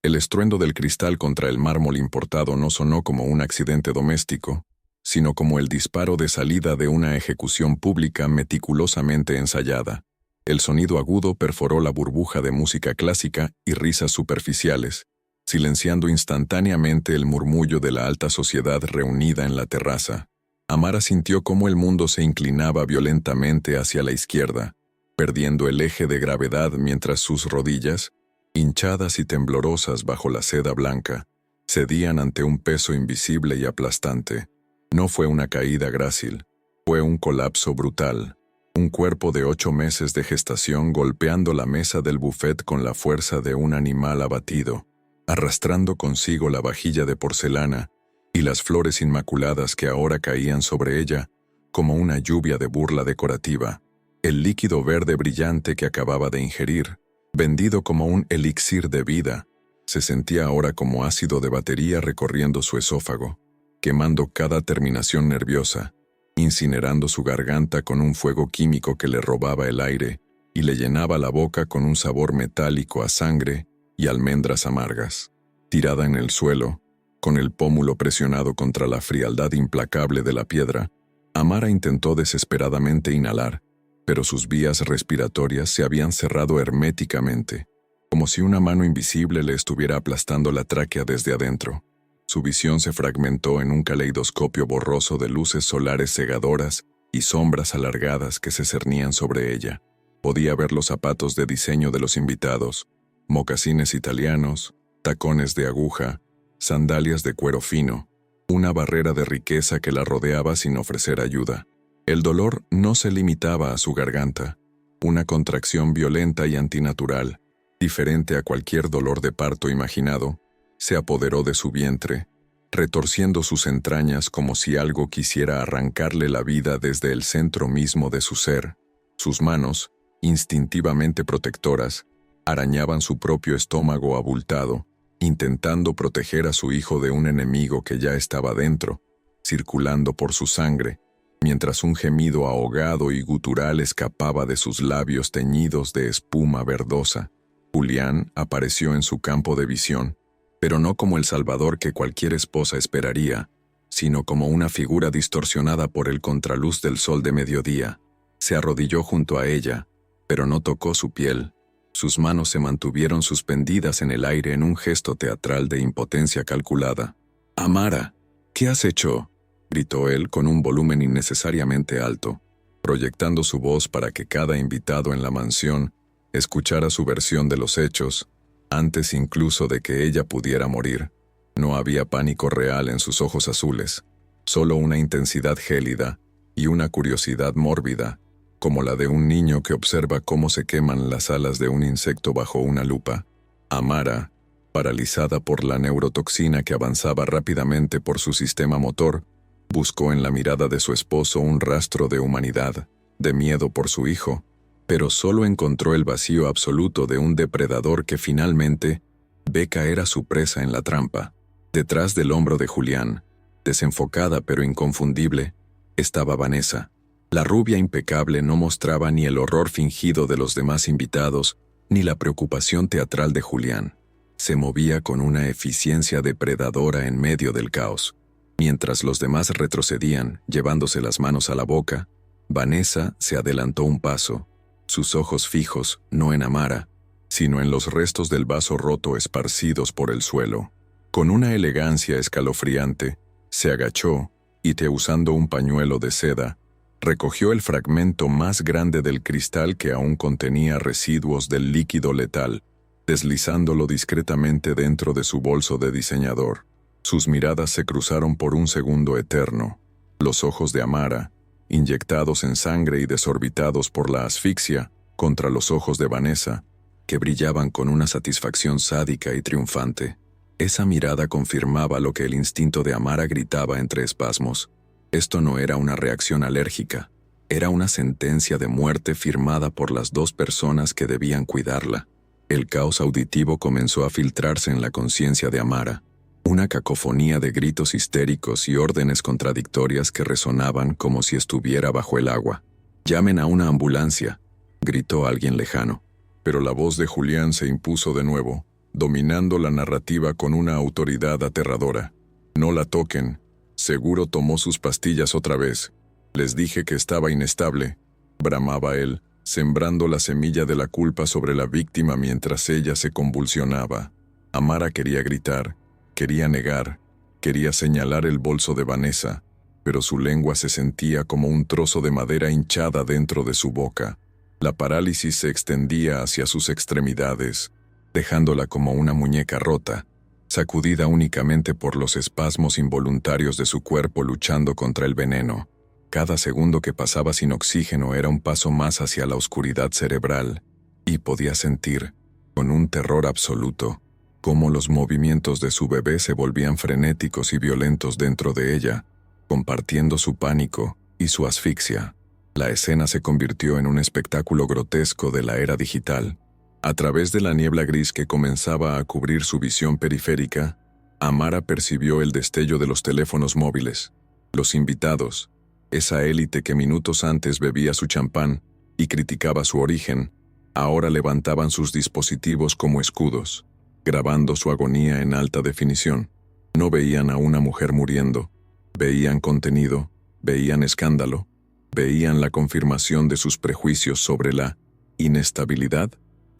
El estruendo del cristal contra el mármol importado no sonó como un accidente doméstico, sino como el disparo de salida de una ejecución pública meticulosamente ensayada. El sonido agudo perforó la burbuja de música clásica y risas superficiales, silenciando instantáneamente el murmullo de la alta sociedad reunida en la terraza. Amara sintió cómo el mundo se inclinaba violentamente hacia la izquierda, perdiendo el eje de gravedad mientras sus rodillas, hinchadas y temblorosas bajo la seda blanca, cedían ante un peso invisible y aplastante. No fue una caída grácil, fue un colapso brutal. Un cuerpo de 8 meses de gestación golpeando la mesa del buffet con la fuerza de un animal abatido, arrastrando consigo la vajilla de porcelana y las flores inmaculadas que ahora caían sobre ella como una lluvia de burla decorativa. El líquido verde brillante que acababa de ingerir, vendido como un elixir de vida, se sentía ahora como ácido de batería recorriendo su esófago, quemando cada terminación nerviosa, incinerando su garganta con un fuego químico que le robaba el aire y le llenaba la boca con un sabor metálico a sangre y almendras amargas. Tirada en el suelo, con el pómulo presionado contra la frialdad implacable de la piedra, Amara intentó desesperadamente inhalar, pero sus vías respiratorias se habían cerrado herméticamente, como si una mano invisible le estuviera aplastando la tráquea desde adentro. Su visión se fragmentó en un caleidoscopio borroso de luces solares cegadoras y sombras alargadas que se cernían sobre ella. Podía ver los zapatos de diseño de los invitados, mocasines italianos, tacones de aguja, sandalias de cuero fino, una barrera de riqueza que la rodeaba sin ofrecer ayuda. El dolor no se limitaba a su garganta, una contracción violenta y antinatural, diferente a cualquier dolor de parto imaginado, se apoderó de su vientre, retorciendo sus entrañas como si algo quisiera arrancarle la vida desde el centro mismo de su ser. Sus manos, instintivamente protectoras, arañaban su propio estómago abultado, intentando proteger a su hijo de un enemigo que ya estaba dentro, circulando por su sangre, mientras un gemido ahogado y gutural escapaba de sus labios teñidos de espuma verdosa. Julián apareció en su campo de visión, pero no como el salvador que cualquier esposa esperaría, sino como una figura distorsionada por el contraluz del sol de mediodía. Se arrodilló junto a ella, pero no tocó su piel. Sus manos se mantuvieron suspendidas en el aire en un gesto teatral de impotencia calculada. «Amara, ¿qué has hecho?», gritó él con un volumen innecesariamente alto, proyectando su voz para que cada invitado en la mansión escuchara su versión de los hechos, antes incluso de que ella pudiera morir. No había pánico real en sus ojos azules, solo una intensidad gélida y una curiosidad mórbida, como la de un niño que observa cómo se queman las alas de un insecto bajo una lupa. Amara, paralizada por la neurotoxina que avanzaba rápidamente por su sistema motor, buscó en la mirada de su esposo un rastro de humanidad, de miedo por su hijo, pero solo encontró el vacío absoluto de un depredador que finalmente ve caer a su presa en la trampa. Detrás del hombro de Julián, desenfocada pero inconfundible, estaba Vanessa. La rubia impecable no mostraba ni el horror fingido de los demás invitados, ni la preocupación teatral de Julián. Se movía con una eficiencia depredadora en medio del caos. Mientras los demás retrocedían, llevándose las manos a la boca, Vanessa se adelantó un paso, sus ojos fijos no en Amara, sino en los restos del vaso roto esparcidos por el suelo. Con una elegancia escalofriante, se agachó y, usando un pañuelo de seda, recogió el fragmento más grande del cristal que aún contenía residuos del líquido letal, deslizándolo discretamente dentro de su bolso de diseñador. Sus miradas se cruzaron por un segundo eterno. Los ojos de Amara, inyectados en sangre y desorbitados por la asfixia, contra los ojos de Vanessa, que brillaban con una satisfacción sádica y triunfante. Esa mirada confirmaba lo que el instinto de Amara gritaba entre espasmos. Esto no era una reacción alérgica, era una sentencia de muerte firmada por las dos personas que debían cuidarla. El caos auditivo comenzó a filtrarse en la conciencia de Amara, una cacofonía de gritos histéricos y órdenes contradictorias que resonaban como si estuviera bajo el agua. «Llamen a una ambulancia», gritó alguien lejano, pero la voz de Julián se impuso de nuevo, dominando la narrativa con una autoridad aterradora. No la toquen. Seguro tomó sus pastillas otra vez. Les dije que estaba inestable, bramaba él, sembrando la semilla de la culpa sobre la víctima mientras ella se convulsionaba. Amara quería gritar, quería negar, quería señalar el bolso de Vanessa, pero su lengua se sentía como un trozo de madera hinchada dentro de su boca. La parálisis se extendía hacia sus extremidades, dejándola como una muñeca rota, sacudida únicamente por los espasmos involuntarios de su cuerpo luchando contra el veneno. Cada segundo que pasaba sin oxígeno era un paso más hacia la oscuridad cerebral, y podía sentir, con un terror absoluto, cómo los movimientos de su bebé se volvían frenéticos y violentos dentro de ella, compartiendo su pánico y su asfixia. La escena se convirtió en un espectáculo grotesco de la era digital. A través de la niebla gris que comenzaba a cubrir su visión periférica, Amara percibió el destello de los teléfonos móviles. Los invitados, esa élite que minutos antes bebía su champán y criticaba su origen, ahora levantaban sus dispositivos como escudos, grabando su agonía en alta definición. No veían a una mujer muriendo, veían contenido, veían escándalo, veían la confirmación de sus prejuicios sobre la inestabilidad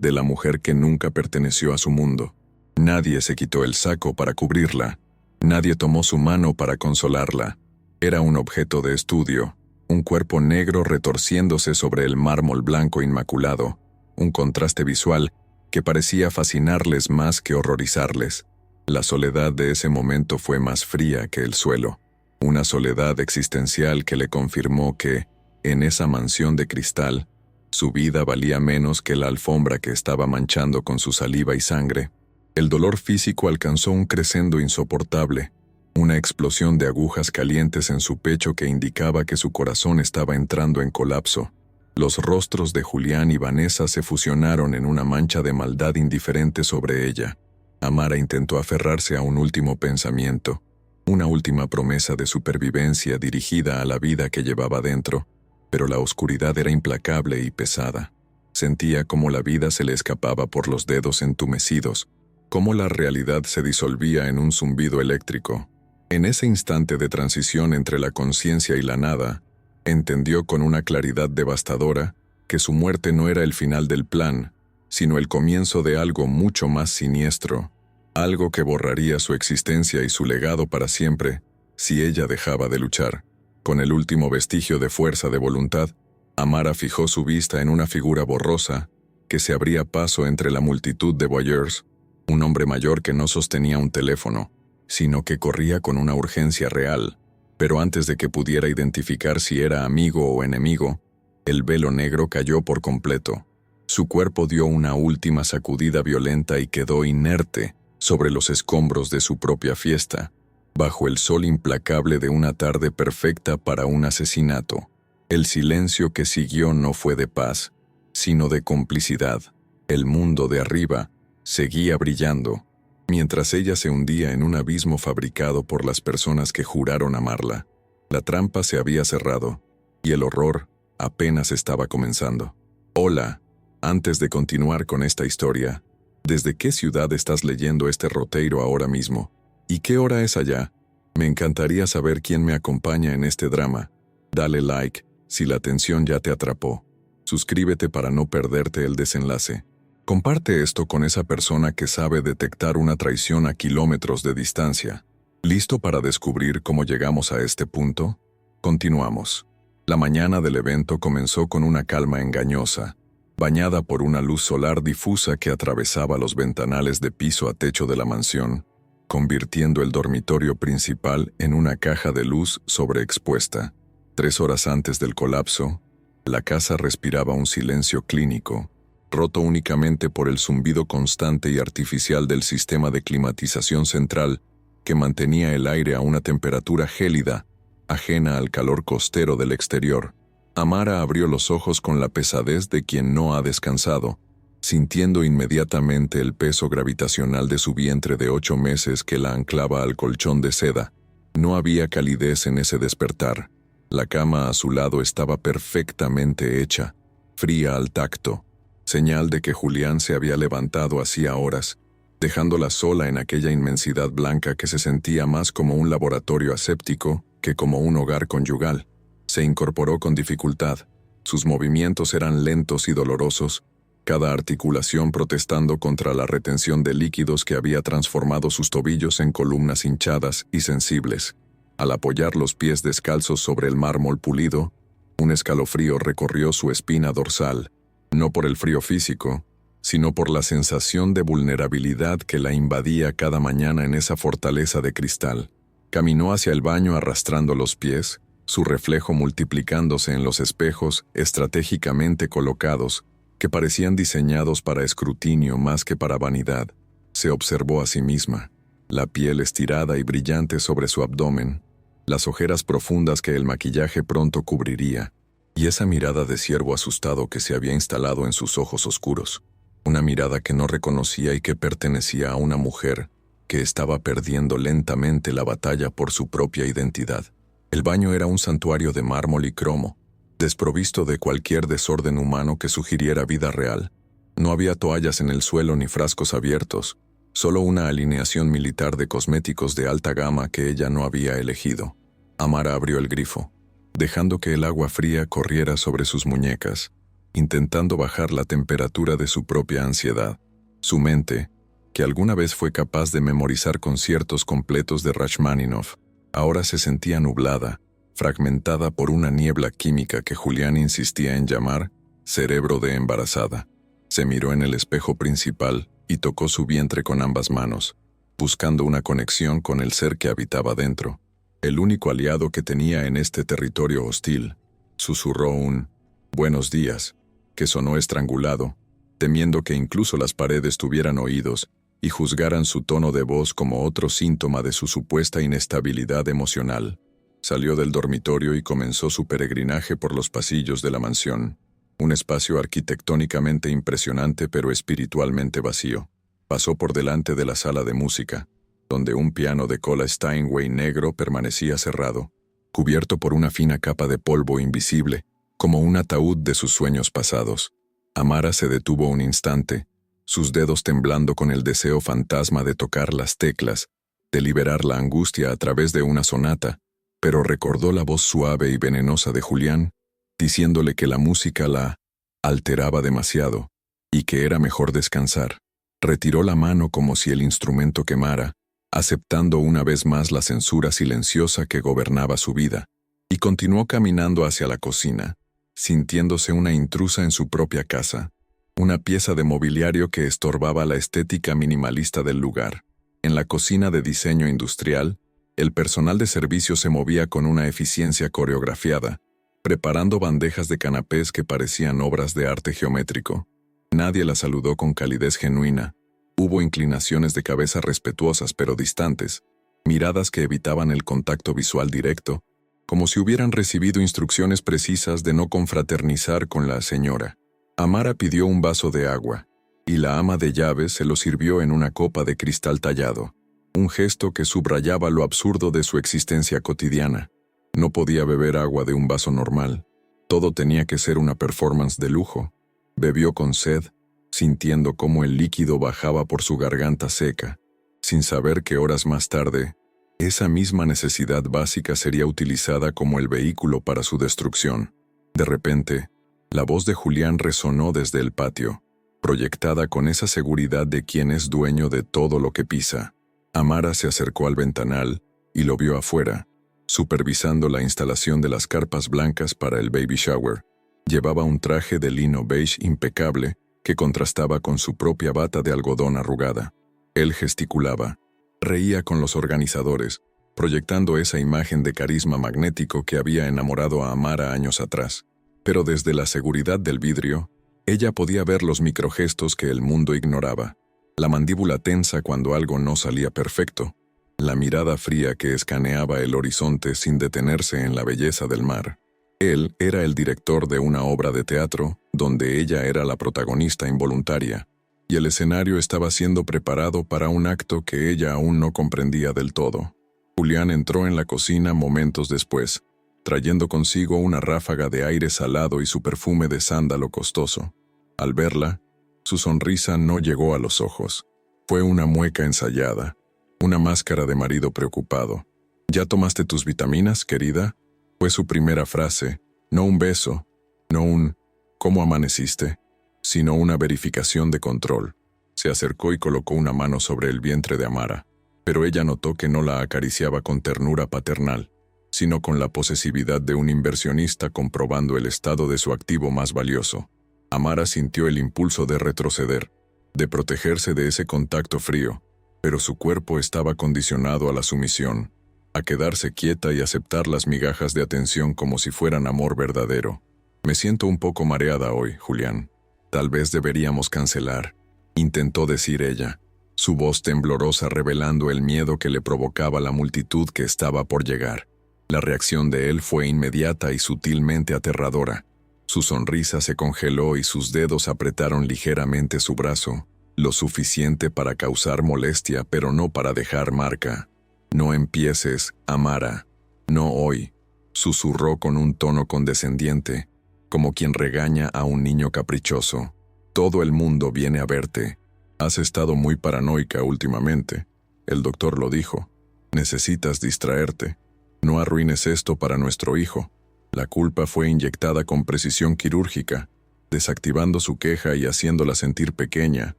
de la mujer que nunca perteneció a su mundo. Nadie se quitó el saco para cubrirla, nadie tomó su mano para consolarla. Era un objeto de estudio, un cuerpo negro retorciéndose sobre el mármol blanco inmaculado, un contraste visual que parecía fascinarles más que horrorizarles. La soledad de ese momento fue más fría que el suelo, una soledad existencial que le confirmó que, en esa mansión de cristal, su vida valía menos que la alfombra que estaba manchando con su saliva y sangre. El dolor físico alcanzó un crescendo insoportable, una explosión de agujas calientes en su pecho que indicaba que su corazón estaba entrando en colapso. Los rostros de Julián y Vanessa se fusionaron en una mancha de maldad indiferente sobre ella. Amara intentó aferrarse a un último pensamiento, una última promesa de supervivencia dirigida a la vida que llevaba dentro, pero la oscuridad era implacable y pesada. Sentía cómo la vida se le escapaba por los dedos entumecidos, cómo la realidad se disolvía en un zumbido eléctrico. En ese instante de transición entre la conciencia y la nada, entendió con una claridad devastadora que su muerte no era el final del plan, sino el comienzo de algo mucho más siniestro, algo que borraría su existencia y su legado para siempre si ella dejaba de luchar. Con el último vestigio de fuerza de voluntad, Amara fijó su vista en una figura borrosa que se abría paso entre la multitud de voyeurs, un hombre mayor que no sostenía un teléfono, sino que corría con una urgencia real, pero antes de que pudiera identificar si era amigo o enemigo, el velo negro cayó por completo. Su cuerpo dio una última sacudida violenta y quedó inerte sobre los escombros de su propia fiesta, bajo el sol implacable de una tarde perfecta para un asesinato. El silencio que siguió no fue de paz, sino de complicidad. El mundo de arriba seguía brillando, mientras ella se hundía en un abismo fabricado por las personas que juraron amarla. La trampa se había cerrado, y el horror apenas estaba comenzando. Hola, antes de continuar con esta historia, ¿desde qué ciudad estás leyendo este roteiro ahora mismo? ¿Y qué hora es allá? Me encantaría saber quién me acompaña en este drama. Dale like si la atención ya te atrapó. Suscríbete para no perderte el desenlace. Comparte esto con esa persona que sabe detectar una traición a kilómetros de distancia. ¿Listo para descubrir cómo llegamos a este punto? Continuamos. La mañana del evento comenzó con una calma engañosa, bañada por una luz solar difusa que atravesaba los ventanales de piso a techo de la mansión, convirtiendo el dormitorio principal en una caja de luz sobreexpuesta. 3 horas antes del colapso, la casa respiraba un silencio clínico, roto únicamente por el zumbido constante y artificial del sistema de climatización central que mantenía el aire a una temperatura gélida, ajena al calor costero del exterior. Amara abrió los ojos con la pesadez de quien no ha descansado, sintiendo inmediatamente el peso gravitacional de su vientre de 8 meses que la anclaba al colchón de seda. No había calidez en ese despertar. La cama a su lado estaba perfectamente hecha, fría al tacto, señal de que Julián se había levantado hacía horas, dejándola sola en aquella inmensidad blanca que se sentía más como un laboratorio aséptico que como un hogar conyugal. Se incorporó con dificultad. Sus movimientos eran lentos y dolorosos, cada articulación protestando contra la retención de líquidos que había transformado sus tobillos en columnas hinchadas y sensibles. Al apoyar los pies descalzos sobre el mármol pulido, un escalofrío recorrió su espina dorsal, no por el frío físico, sino por la sensación de vulnerabilidad que la invadía cada mañana en esa fortaleza de cristal. Caminó hacia el baño arrastrando los pies, su reflejo multiplicándose en los espejos estratégicamente colocados, que parecían diseñados para escrutinio más que para vanidad. Se observó a sí misma, la piel estirada y brillante sobre su abdomen, las ojeras profundas que el maquillaje pronto cubriría, y esa mirada de ciervo asustado que se había instalado en sus ojos oscuros. Una mirada que no reconocía y que pertenecía a una mujer que estaba perdiendo lentamente la batalla por su propia identidad. El baño era un santuario de mármol y cromo, desprovisto de cualquier desorden humano que sugiriera vida real. No había toallas en el suelo ni frascos abiertos, solo una alineación militar de cosméticos de alta gama que ella no había elegido. Amara abrió el grifo, dejando que el agua fría corriera sobre sus muñecas, intentando bajar la temperatura de su propia ansiedad. Su mente, que alguna vez fue capaz de memorizar conciertos completos de Rachmaninoff, ahora se sentía nublada, fragmentada por una niebla química que Julián insistía en llamar cerebro de embarazada. Se miró en el espejo principal y tocó su vientre con ambas manos, buscando una conexión con el ser que habitaba dentro, el único aliado que tenía en este territorio hostil. Susurró un «buenos días», que sonó estrangulado, temiendo que incluso las paredes tuvieran oídos y juzgaran su tono de voz como otro síntoma de su supuesta inestabilidad emocional. Salió del dormitorio y comenzó su peregrinaje por los pasillos de la mansión, un espacio arquitectónicamente impresionante pero espiritualmente vacío. Pasó por delante de la sala de música, donde un piano de cola Steinway negro permanecía cerrado, cubierto por una fina capa de polvo invisible, como un ataúd de sus sueños pasados. Amara se detuvo un instante, sus dedos temblando con el deseo fantasma de tocar las teclas, de liberar la angustia a través de una sonata, pero recordó la voz suave y venenosa de Julián, diciéndole que la música la alteraba demasiado y que era mejor descansar. Retiró la mano como si el instrumento quemara, aceptando una vez más la censura silenciosa que gobernaba su vida, y continuó caminando hacia la cocina, sintiéndose una intrusa en su propia casa, una pieza de mobiliario que estorbaba la estética minimalista del lugar. En la cocina de diseño industrial, el personal de servicio se movía con una eficiencia coreografiada, preparando bandejas de canapés que parecían obras de arte geométrico. Nadie la saludó con calidez genuina. Hubo inclinaciones de cabeza respetuosas pero distantes, miradas que evitaban el contacto visual directo, como si hubieran recibido instrucciones precisas de no confraternizar con la señora. Amara pidió un vaso de agua, y la ama de llaves se lo sirvió en una copa de cristal tallado, un gesto que subrayaba lo absurdo de su existencia cotidiana. No podía beber agua de un vaso normal, todo tenía que ser una performance de lujo. Bebió con sed, sintiendo cómo el líquido bajaba por su garganta seca, sin saber que horas más tarde, esa misma necesidad básica sería utilizada como el vehículo para su destrucción. De repente, la voz de Julián resonó desde el patio, proyectada con esa seguridad de quien es dueño de todo lo que pisa. Amara se acercó al ventanal y lo vio afuera, supervisando la instalación de las carpas blancas para el baby shower. Llevaba un traje de lino beige impecable que contrastaba con su propia bata de algodón arrugada. Él gesticulaba, reía con los organizadores, proyectando esa imagen de carisma magnético que había enamorado a Amara años atrás. Pero desde la seguridad del vidrio, ella podía ver los microgestos que el mundo ignoraba. La mandíbula tensa cuando algo no salía perfecto, la mirada fría que escaneaba el horizonte sin detenerse en la belleza del mar. Él era el director de una obra de teatro donde ella era la protagonista involuntaria, y el escenario estaba siendo preparado para un acto que ella aún no comprendía del todo. Julián entró en la cocina momentos después, trayendo consigo una ráfaga de aire salado y su perfume de sándalo costoso. Al verla, su sonrisa no llegó a los ojos. Fue una mueca ensayada, una máscara de marido preocupado. ¿Ya tomaste tus vitaminas, querida? Fue su primera frase, no un beso, no un ¿cómo amaneciste?, sino una verificación de control. Se acercó y colocó una mano sobre el vientre de Amara, pero ella notó que no la acariciaba con ternura paternal, sino con la posesividad de un inversionista comprobando el estado de su activo más valioso. Amara sintió el impulso de retroceder, de protegerse de ese contacto frío, pero su cuerpo estaba condicionado a la sumisión, a quedarse quieta y aceptar las migajas de atención como si fueran amor verdadero. Me siento un poco mareada hoy, Julián. Tal vez deberíamos cancelar, intentó decir ella, su voz temblorosa revelando el miedo que le provocaba la multitud que estaba por llegar. La reacción de él fue inmediata y sutilmente aterradora. Su sonrisa se congeló y sus dedos apretaron ligeramente su brazo, lo suficiente para causar molestia pero no para dejar marca. «No empieces, Amara. No hoy», susurró con un tono condescendiente, como quien regaña a un niño caprichoso. «Todo el mundo viene a verte. Has estado muy paranoica últimamente. El doctor lo dijo. Necesitas distraerte. No arruines esto para nuestro hijo». La culpa fue inyectada con precisión quirúrgica, desactivando su queja y haciéndola sentir pequeña,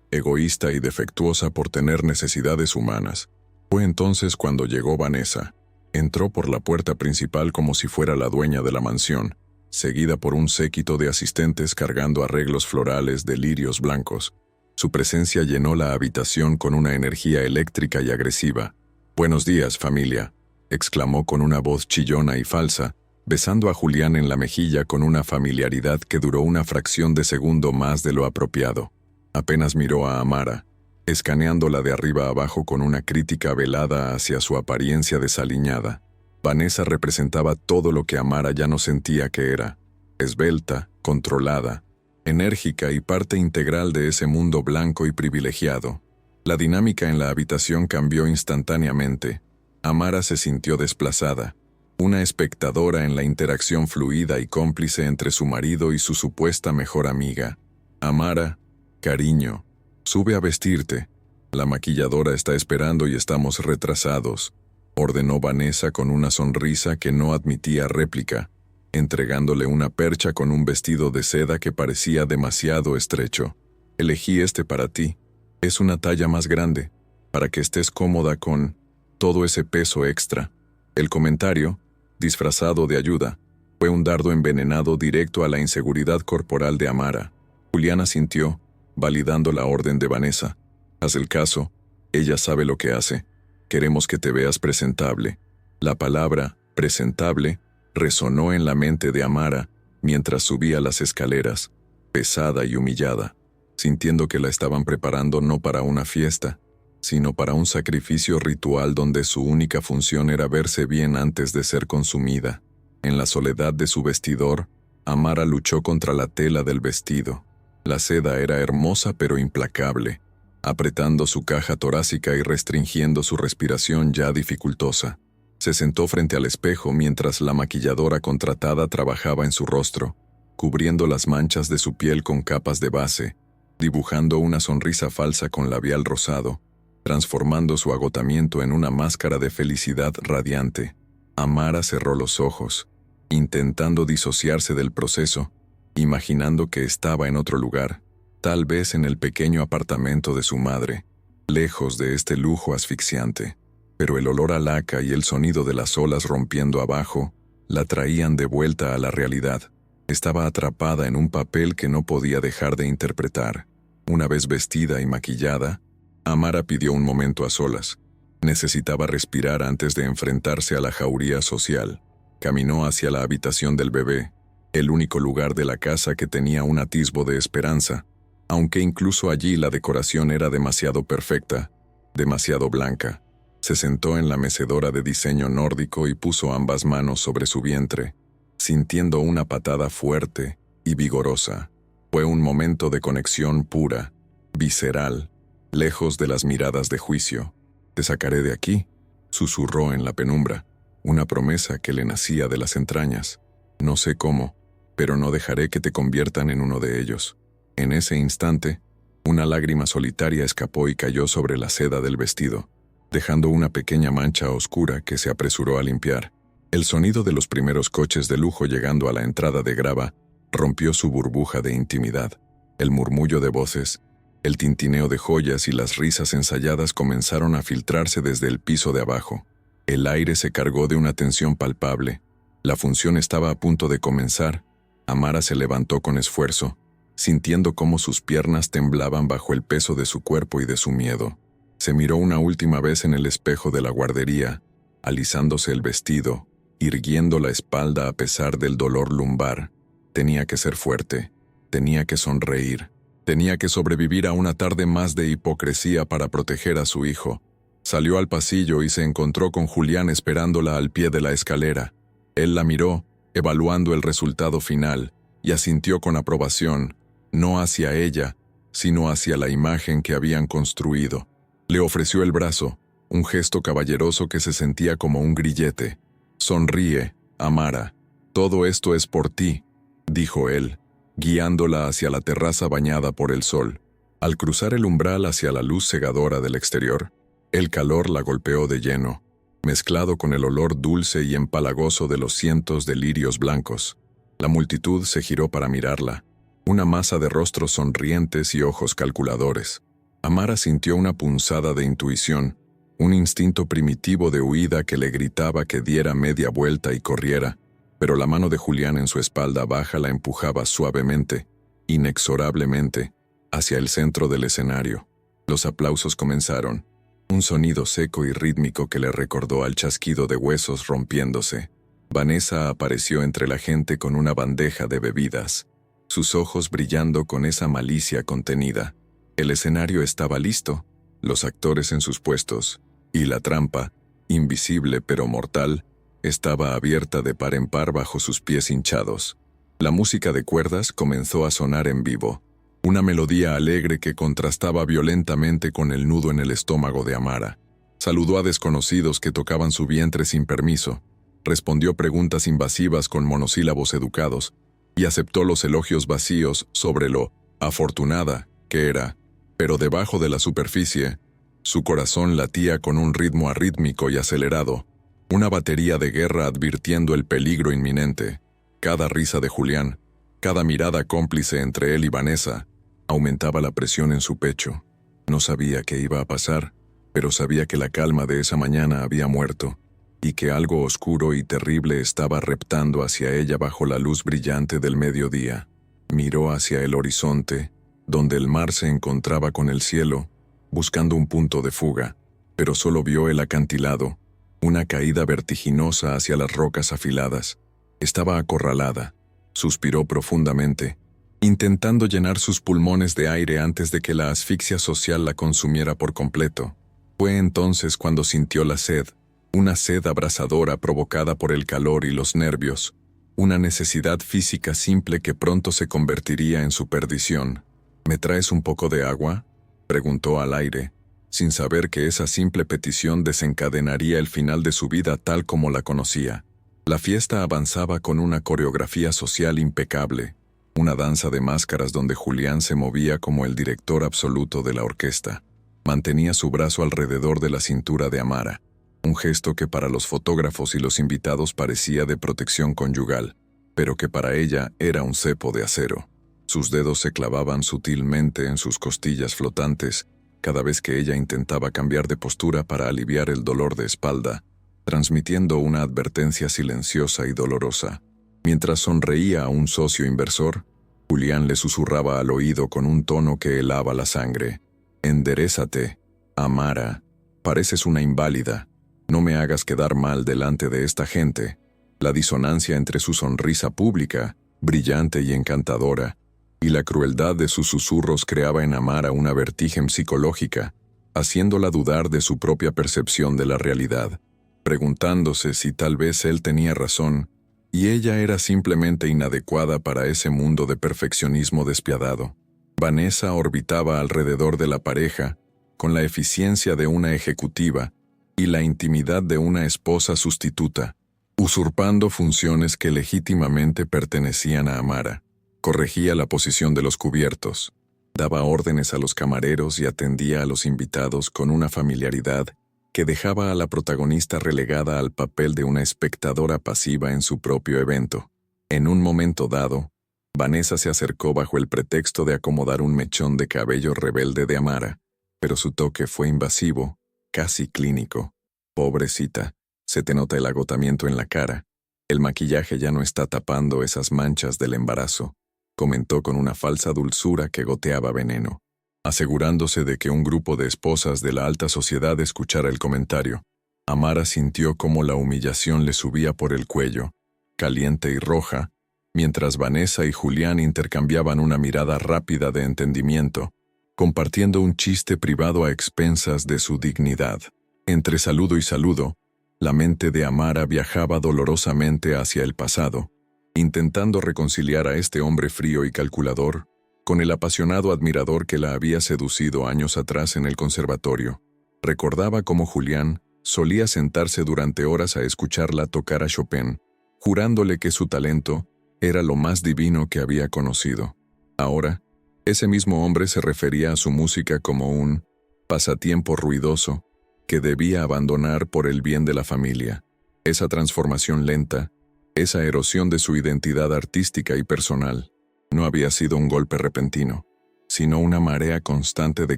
egoísta y defectuosa por tener necesidades humanas. Fue entonces cuando llegó Vanessa. Entró por la puerta principal como si fuera la dueña de la mansión, seguida por un séquito de asistentes cargando arreglos florales de lirios blancos. Su presencia llenó la habitación con una energía eléctrica y agresiva. «Buenos días, familia», exclamó con una voz chillona y falsa, besando a Julián en la mejilla con una familiaridad que duró una fracción de segundo más de lo apropiado. Apenas miró a Amara, escaneándola de arriba abajo con una crítica velada hacia su apariencia desaliñada. Vanessa representaba todo lo que Amara ya no sentía que era: esbelta, controlada, enérgica y parte integral de ese mundo blanco y privilegiado. La dinámica en la habitación cambió instantáneamente. Amara se sintió desplazada, una espectadora en la interacción fluida y cómplice entre su marido y su supuesta mejor amiga. «Amara, cariño, sube a vestirte. La maquilladora está esperando y estamos retrasados», ordenó Vanessa con una sonrisa que no admitía réplica, entregándole una percha con un vestido de seda que parecía demasiado estrecho. «Elegí este para ti. Es una talla más grande, para que estés cómoda con todo ese peso extra». El comentario, disfrazado de ayuda, fue un dardo envenenado directo a la inseguridad corporal de Amara. Julián asintió, validando la orden de Vanessa. «Haz el caso. Ella sabe lo que hace. Queremos que te veas presentable». La palabra «presentable» resonó en la mente de Amara mientras subía las escaleras, pesada y humillada, sintiendo que la estaban preparando no para una fiesta, sino para un sacrificio ritual donde su única función era verse bien antes de ser consumida. En la soledad de su vestidor, Amara luchó contra la tela del vestido. La seda era hermosa pero implacable, apretando su caja torácica y restringiendo su respiración ya dificultosa. Se sentó frente al espejo mientras la maquilladora contratada trabajaba en su rostro, cubriendo las manchas de su piel con capas de base, dibujando una sonrisa falsa con labial rosado, transformando su agotamiento en una máscara de felicidad radiante. Amara cerró los ojos, intentando disociarse del proceso, imaginando que estaba en otro lugar, tal vez en el pequeño apartamento de su madre, lejos de este lujo asfixiante. Pero el olor a laca y el sonido de las olas rompiendo abajo la traían de vuelta a la realidad. Estaba atrapada en un papel que no podía dejar de interpretar. Una vez vestida y maquillada, Amara pidió un momento a solas. Necesitaba respirar antes de enfrentarse a la jauría social. Caminó hacia la habitación del bebé, el único lugar de la casa que tenía un atisbo de esperanza, aunque incluso allí la decoración era demasiado perfecta, demasiado blanca. Se sentó en la mecedora de diseño nórdico y puso ambas manos sobre su vientre, sintiendo una patada fuerte y vigorosa. Fue un momento de conexión pura, visceral, lejos de las miradas de juicio. «Te sacaré de aquí», susurró en la penumbra, una promesa que le nacía de las entrañas. «No sé cómo, pero no dejaré que te conviertan en uno de ellos». En ese instante, Una lágrima solitaria escapó y cayó sobre la seda del vestido, dejando una pequeña mancha oscura que se apresuró a limpiar. El sonido de los primeros coches de lujo llegando a la entrada de grava rompió su burbuja de intimidad. El murmullo de voces, el tintineo de joyas y las risas ensayadas comenzaron a filtrarse desde el piso de abajo. El aire se cargó de una tensión palpable. La función estaba a punto de comenzar. Amara se levantó con esfuerzo, sintiendo cómo sus piernas temblaban bajo el peso de su cuerpo y de su miedo. Se miró una última vez en el espejo de la guardería, alisándose el vestido, irguiendo la espalda a pesar del dolor lumbar. Tenía que ser fuerte, tenía que sonreír, tenía que sobrevivir a una tarde más de hipocresía para proteger a su hijo. Salió al pasillo y se encontró con Julián esperándola al pie de la escalera. Él la miró, evaluando el resultado final, y asintió con aprobación, no hacia ella, sino hacia la imagen que habían construido. Le ofreció el brazo, un gesto caballeroso que se sentía como un grillete. «Sonríe, Amara, todo esto es por ti», dijo él, guiándola hacia la terraza bañada por el sol. Al cruzar el umbral hacia la luz cegadora del exterior, el calor la golpeó de lleno, mezclado con el olor dulce y empalagoso de los cientos de lirios blancos. La multitud se giró para mirarla, una masa de rostros sonrientes y ojos calculadores. Amara sintió una punzada de intuición, un instinto primitivo de huida que le gritaba que diera media vuelta y corriera, pero la mano de Julián en su espalda baja la empujaba suavemente, inexorablemente, hacia el centro del escenario. Los aplausos comenzaron, un sonido seco y rítmico que le recordó al chasquido de huesos rompiéndose. Vanessa apareció entre la gente con una bandeja de bebidas, sus ojos brillando con esa malicia contenida. El escenario estaba listo, los actores en sus puestos, y la trampa, invisible pero mortal, estaba abierta de par en par bajo sus pies hinchados. La música de cuerdas comenzó a sonar en vivo, una melodía alegre que contrastaba violentamente con el nudo en el estómago de Amara. Saludó a desconocidos que tocaban su vientre sin permiso, respondió preguntas invasivas con monosílabos educados, y aceptó los elogios vacíos sobre lo afortunada que era, pero debajo de la superficie, su corazón latía con un ritmo arrítmico y acelerado, una batería de guerra advirtiendo el peligro inminente. Cada risa de Julián, cada mirada cómplice entre él y Vanessa, aumentaba la presión en su pecho. No sabía qué iba a pasar, pero sabía que la calma de esa mañana había muerto, y que algo oscuro y terrible estaba reptando hacia ella bajo la luz brillante del mediodía. Miró hacia el horizonte, donde el mar se encontraba con el cielo, buscando un punto de fuga, pero solo vio el acantilado, una caída vertiginosa hacia las rocas afiladas. Estaba acorralada, suspiró profundamente, intentando llenar sus pulmones de aire antes de que la asfixia social la consumiera por completo. Fue entonces cuando sintió la sed, una sed abrasadora provocada por el calor y los nervios, una necesidad física simple que pronto se convertiría en su perdición. «¿Me traes un poco de agua?», preguntó al aire, sin saber que esa simple petición desencadenaría el final de su vida tal como la conocía. La fiesta avanzaba con una coreografía social impecable, una danza de máscaras donde Julián se movía como el director absoluto de la orquesta. Mantenía su brazo alrededor de la cintura de Amara, un gesto que para los fotógrafos y los invitados parecía de protección conyugal, pero que para ella era un cepo de acero. Sus dedos se clavaban sutilmente en sus costillas flotantes cada vez que ella intentaba cambiar de postura para aliviar el dolor de espalda, transmitiendo una advertencia silenciosa y dolorosa. Mientras sonreía a un socio inversor, Julián le susurraba al oído con un tono que helaba la sangre: «Enderézate, Amara, pareces una inválida, no me hagas quedar mal delante de esta gente». La disonancia entre su sonrisa pública, brillante y encantadora, y la crueldad de sus susurros creaba en Amara una vertigen psicológica, haciéndola dudar de su propia percepción de la realidad, preguntándose si tal vez él tenía razón y ella era simplemente inadecuada para ese mundo de perfeccionismo despiadado. Vanessa orbitaba alrededor de la pareja, con la eficiencia de una ejecutiva y la intimidad de una esposa sustituta, usurpando funciones que legítimamente pertenecían a Amara. Corregía la posición de los cubiertos, Daba órdenes a los camareros y atendía a los invitados con una familiaridad que dejaba a la protagonista relegada al papel de una espectadora pasiva en su propio evento. En un momento dado, Vanessa se acercó bajo el pretexto de acomodar un mechón de cabello rebelde de Amara, pero su toque fue invasivo, casi clínico. Pobrecita, se te nota el agotamiento en la cara. El maquillaje ya no está tapando esas manchas del embarazo, comentó con una falsa dulzura que goteaba veneno, asegurándose de que un grupo de esposas de la alta sociedad escuchara el comentario. Amara sintió cómo la humillación le subía por el cuello, caliente y roja, mientras Vanessa y Julián intercambiaban una mirada rápida de entendimiento, compartiendo un chiste privado a expensas de su dignidad. Entre saludo y saludo, la mente de Amara viajaba dolorosamente hacia el pasado, intentando reconciliar a este hombre frío y calculador con el apasionado admirador que la había seducido años atrás en el conservatorio. Recordaba cómo Julián solía sentarse durante horas a escucharla tocar a Chopin, jurándole que su talento era lo más divino que había conocido. Ahora, ese mismo hombre se refería a su música como un pasatiempo ruidoso que debía abandonar por el bien de la familia. Esa transformación lenta, esa erosión de su identidad artística y personal, no había sido un golpe repentino, sino una marea constante de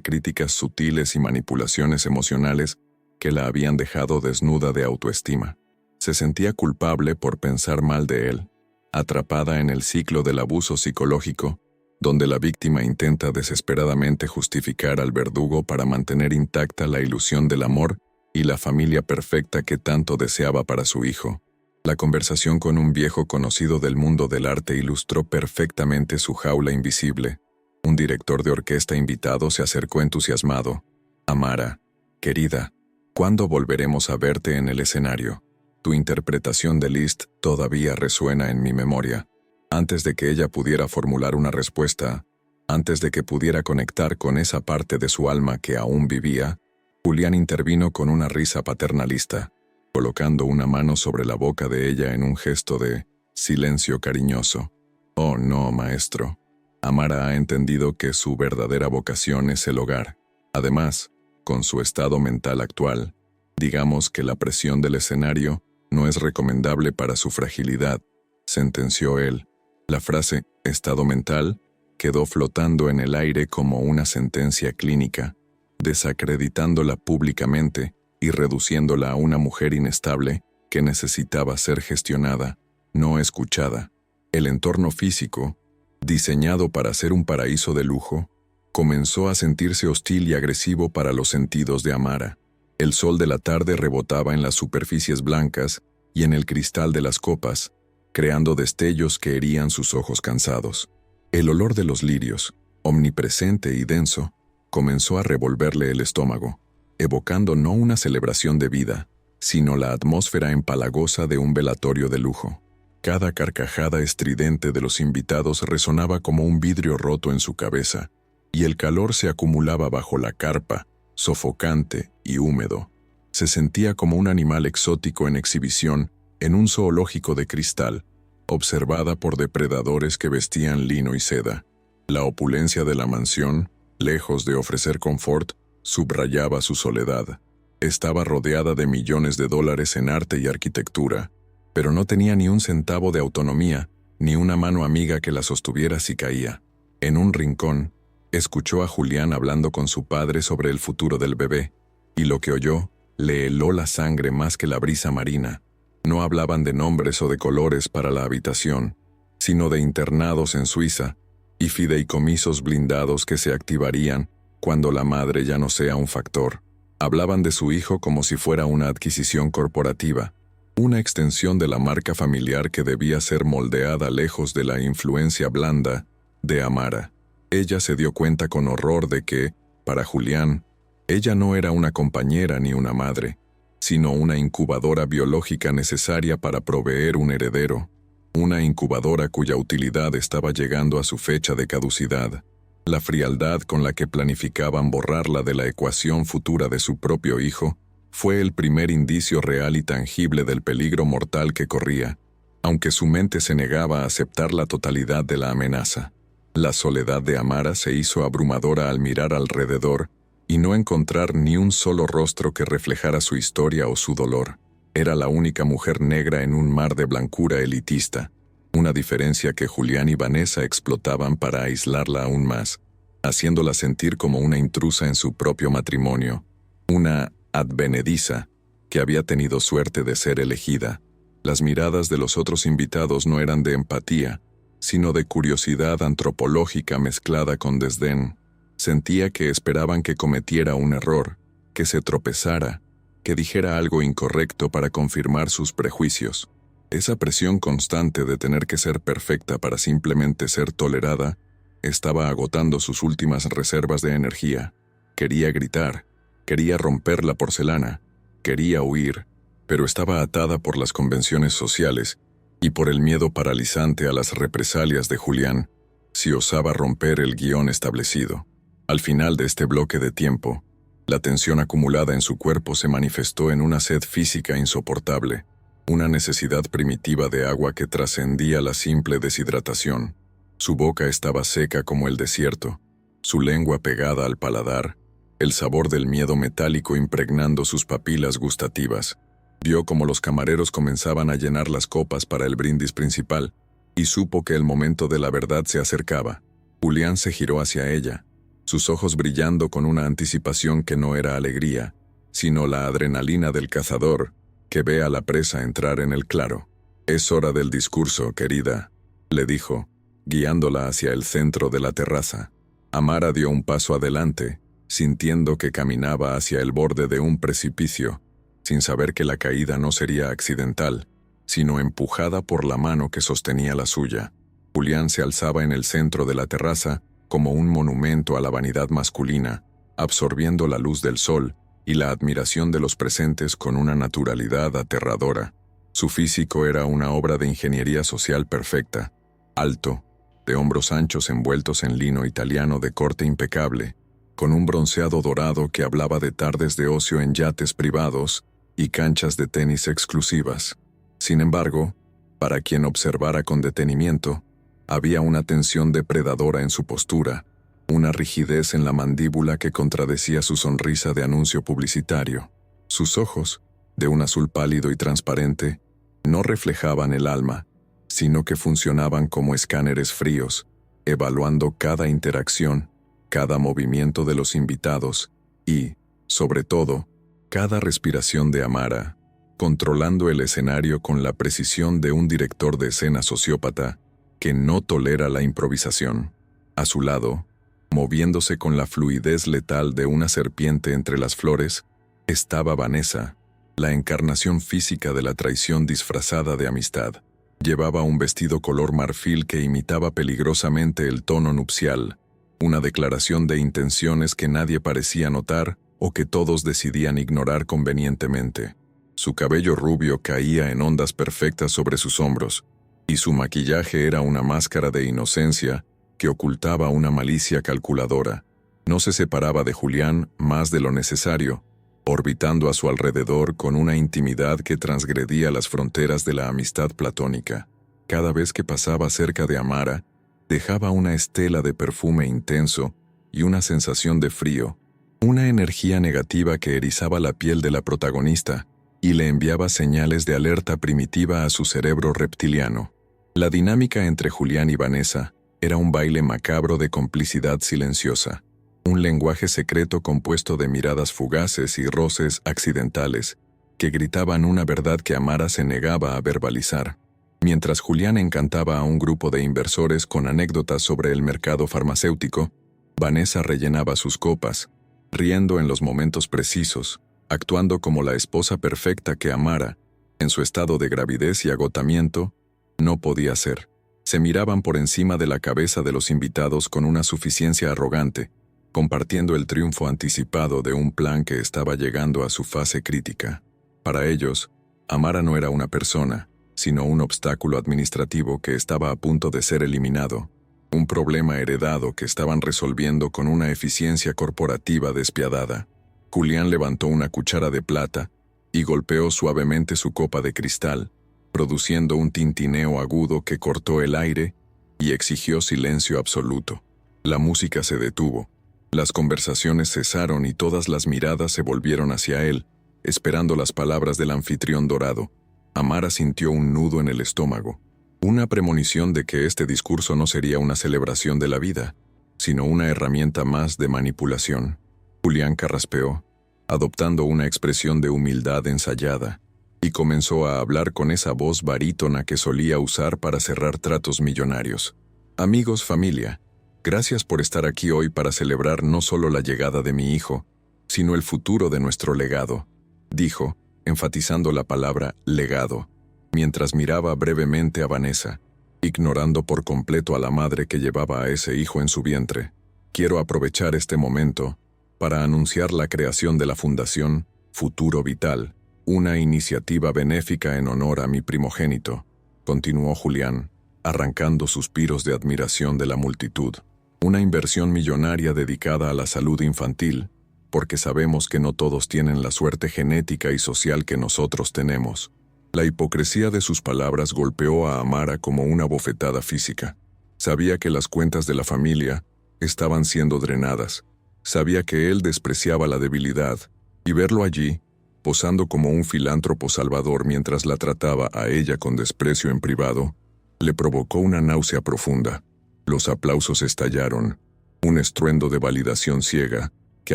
críticas sutiles y manipulaciones emocionales que la habían dejado desnuda de autoestima. Se sentía culpable por pensar mal de él, atrapada en el ciclo del abuso psicológico, donde la víctima intenta desesperadamente justificar al verdugo para mantener intacta la ilusión del amor y la familia perfecta que tanto deseaba para su hijo. La conversación con un viejo conocido del mundo del arte ilustró perfectamente su jaula invisible. Un director de orquesta invitado se acercó entusiasmado. «Amara, querida, ¿cuándo volveremos a verte en el escenario? Tu interpretación de Liszt todavía resuena en mi memoria». Antes de que ella pudiera formular una respuesta, antes de que pudiera conectar con esa parte de su alma que aún vivía, Julián intervino con una risa paternalista, colocando una mano sobre la boca de ella en un gesto de silencio cariñoso. «Oh no, maestro. Amara ha entendido que su verdadera vocación es el hogar. Además, con su estado mental actual, digamos que la presión del escenario no es recomendable para su fragilidad», sentenció él. La frase «estado mental» quedó flotando en el aire como una sentencia clínica, desacreditándola públicamente y reduciéndola a una mujer inestable que necesitaba ser gestionada, no escuchada. El entorno físico, diseñado para ser un paraíso de lujo, comenzó a sentirse hostil y agresivo para los sentidos de Amara. El sol de la tarde rebotaba en las superficies blancas y en el cristal de las copas, creando destellos que herían sus ojos cansados. El olor de los lirios, omnipresente y denso, comenzó a revolverle el estómago, evocando no una celebración de vida, sino la atmósfera empalagosa de un velatorio de lujo. Cada carcajada estridente de los invitados resonaba como un vidrio roto en su cabeza, y el calor se acumulaba bajo la carpa, sofocante y húmedo. Se sentía como un animal exótico en exhibición en un zoológico de cristal, observada por depredadores que vestían lino y seda. La opulencia de la mansión, lejos de ofrecer confort, subrayaba su soledad. Estaba rodeada de millones de dólares en arte y arquitectura, pero no tenía ni un centavo de autonomía, ni una mano amiga que la sostuviera si caía. En un rincón, escuchó a Julián hablando con su padre sobre el futuro del bebé, y lo que oyó le heló la sangre más que la brisa marina. No hablaban de nombres o de colores para la habitación, sino de internados en Suiza y fideicomisos blindados que se activarían cuando la madre ya no sea un factor. Hablaban de su hijo como si fuera una adquisición corporativa, una extensión de la marca familiar que debía ser moldeada lejos de la influencia blanda de Amara. Ella se dio cuenta con horror de que, para Julián, ella no era una compañera ni una madre, sino una incubadora biológica necesaria para proveer un heredero, una incubadora cuya utilidad estaba llegando a su fecha de caducidad. La frialdad con la que planificaban borrarla de la ecuación futura de su propio hijo fue el primer indicio real y tangible del peligro mortal que corría, aunque su mente se negaba a aceptar la totalidad de la amenaza. La soledad de Amara se hizo abrumadora al mirar alrededor y no encontrar ni un solo rostro que reflejara su historia o su dolor. Era la única mujer negra en un mar de blancura elitista, una diferencia que Julián y Vanessa explotaban para aislarla aún más, haciéndola sentir como una intrusa en su propio matrimonio, una advenediza que había tenido suerte de ser elegida. Las miradas de los otros invitados no eran de empatía, sino de curiosidad antropológica mezclada con desdén. Sentía que esperaban que cometiera un error, que se tropezara, que dijera algo incorrecto para confirmar sus prejuicios. Esa presión constante de tener que ser perfecta para simplemente ser tolerada estaba agotando sus últimas reservas de energía. Quería gritar, quería romper la porcelana, quería huir, pero estaba atada por las convenciones sociales y por el miedo paralizante a las represalias de Julián, si osaba romper el guión establecido. Al final de este bloque de tiempo, la tensión acumulada en su cuerpo se manifestó en una sed física insoportable, una necesidad primitiva de agua que trascendía la simple deshidratación. Su boca estaba seca como el desierto, su lengua pegada al paladar, el sabor del miedo metálico impregnando sus papilas gustativas. Vio cómo los camareros comenzaban a llenar las copas para el brindis principal, y supo que el momento de la verdad se acercaba. Julián se giró hacia ella, sus ojos brillando con una anticipación que no era alegría, sino la adrenalina del cazador, que ve a la presa entrar en el claro. «Es hora del discurso, querida», le dijo, guiándola hacia el centro de la terraza. Amara dio un paso adelante, sintiendo que caminaba hacia el borde de un precipicio, sin saber que la caída no sería accidental, sino empujada por la mano que sostenía la suya. Julián se alzaba en el centro de la terraza como un monumento a la vanidad masculina, absorbiendo la luz del sol y la admiración de los presentes con una naturalidad aterradora. Su físico era una obra de ingeniería social perfecta, alto, de hombros anchos envueltos en lino italiano de corte impecable, con un bronceado dorado que hablaba de tardes de ocio en yates privados y canchas de tenis exclusivas. Sin embargo, para quien observara con detenimiento, había una tensión depredadora en su postura, una rigidez en la mandíbula que contradecía su sonrisa de anuncio publicitario. Sus ojos, de un azul pálido y transparente, no reflejaban el alma, sino que funcionaban como escáneres fríos, evaluando cada interacción, cada movimiento de los invitados y, sobre todo, cada respiración de Amara, controlando el escenario con la precisión de un director de escena sociópata que no tolera la improvisación. A su lado, moviéndose con la fluidez letal de una serpiente entre las flores, estaba Vanessa, la encarnación física de la traición disfrazada de amistad. Llevaba un vestido color marfil que imitaba peligrosamente el tono nupcial, una declaración de intenciones que nadie parecía notar o que todos decidían ignorar convenientemente. Su cabello rubio caía en ondas perfectas sobre sus hombros, y su maquillaje era una máscara de inocencia que ocultaba una malicia calculadora. No se separaba de Julián más de lo necesario, orbitando a su alrededor con una intimidad que transgredía las fronteras de la amistad platónica. Cada vez que pasaba cerca de Amara, dejaba una estela de perfume intenso y una sensación de frío, una energía negativa que erizaba la piel de la protagonista y le enviaba señales de alerta primitiva a su cerebro reptiliano. La dinámica entre Julián y Vanessa era un baile macabro de complicidad silenciosa, un lenguaje secreto compuesto de miradas fugaces y roces accidentales que gritaban una verdad que Amara se negaba a verbalizar. Mientras Julián encantaba a un grupo de inversores con anécdotas sobre el mercado farmacéutico, Vanessa rellenaba sus copas, riendo en los momentos precisos, actuando como la esposa perfecta que Amara, en su estado de gravidez y agotamiento, no podía ser. Se miraban por encima de la cabeza de los invitados con una suficiencia arrogante, compartiendo el triunfo anticipado de un plan que estaba llegando a su fase crítica. Para ellos, Amara no era una persona, sino un obstáculo administrativo que estaba a punto de ser eliminado, un problema heredado que estaban resolviendo con una eficiencia corporativa despiadada. Julián levantó una cuchara de plata y golpeó suavemente su copa de cristal, produciendo un tintineo agudo que cortó el aire y exigió silencio absoluto. La música se detuvo. Las conversaciones cesaron y todas las miradas se volvieron hacia él, esperando las palabras del anfitrión dorado. Amara sintió un nudo en el estómago, una premonición de que este discurso no sería una celebración de la vida, sino una herramienta más de manipulación. Julián carraspeó, adoptando una expresión de humildad ensayada, y comenzó a hablar con esa voz barítona que solía usar para cerrar tratos millonarios. Amigos, familia, gracias por estar aquí hoy para celebrar no solo la llegada de mi hijo, sino el futuro de nuestro legado, dijo, enfatizando la palabra legado, mientras miraba brevemente a Vanessa, ignorando por completo a la madre que llevaba a ese hijo en su vientre. Quiero aprovechar este momento para anunciar la creación de la Fundación Futuro Vital, una iniciativa benéfica en honor a mi primogénito, continuó Julián, arrancando suspiros de admiración de la multitud. Una inversión millonaria dedicada a la salud infantil, porque sabemos que no todos tienen la suerte genética y social que nosotros tenemos. La hipocresía de sus palabras golpeó a Amara como una bofetada física. Sabía que las cuentas de la familia estaban siendo drenadas. Sabía que él despreciaba la debilidad, y verlo allí, posando como un filántropo salvador mientras la trataba a ella con desprecio en privado, le provocó una náusea profunda. Los aplausos estallaron, un estruendo de validación ciega que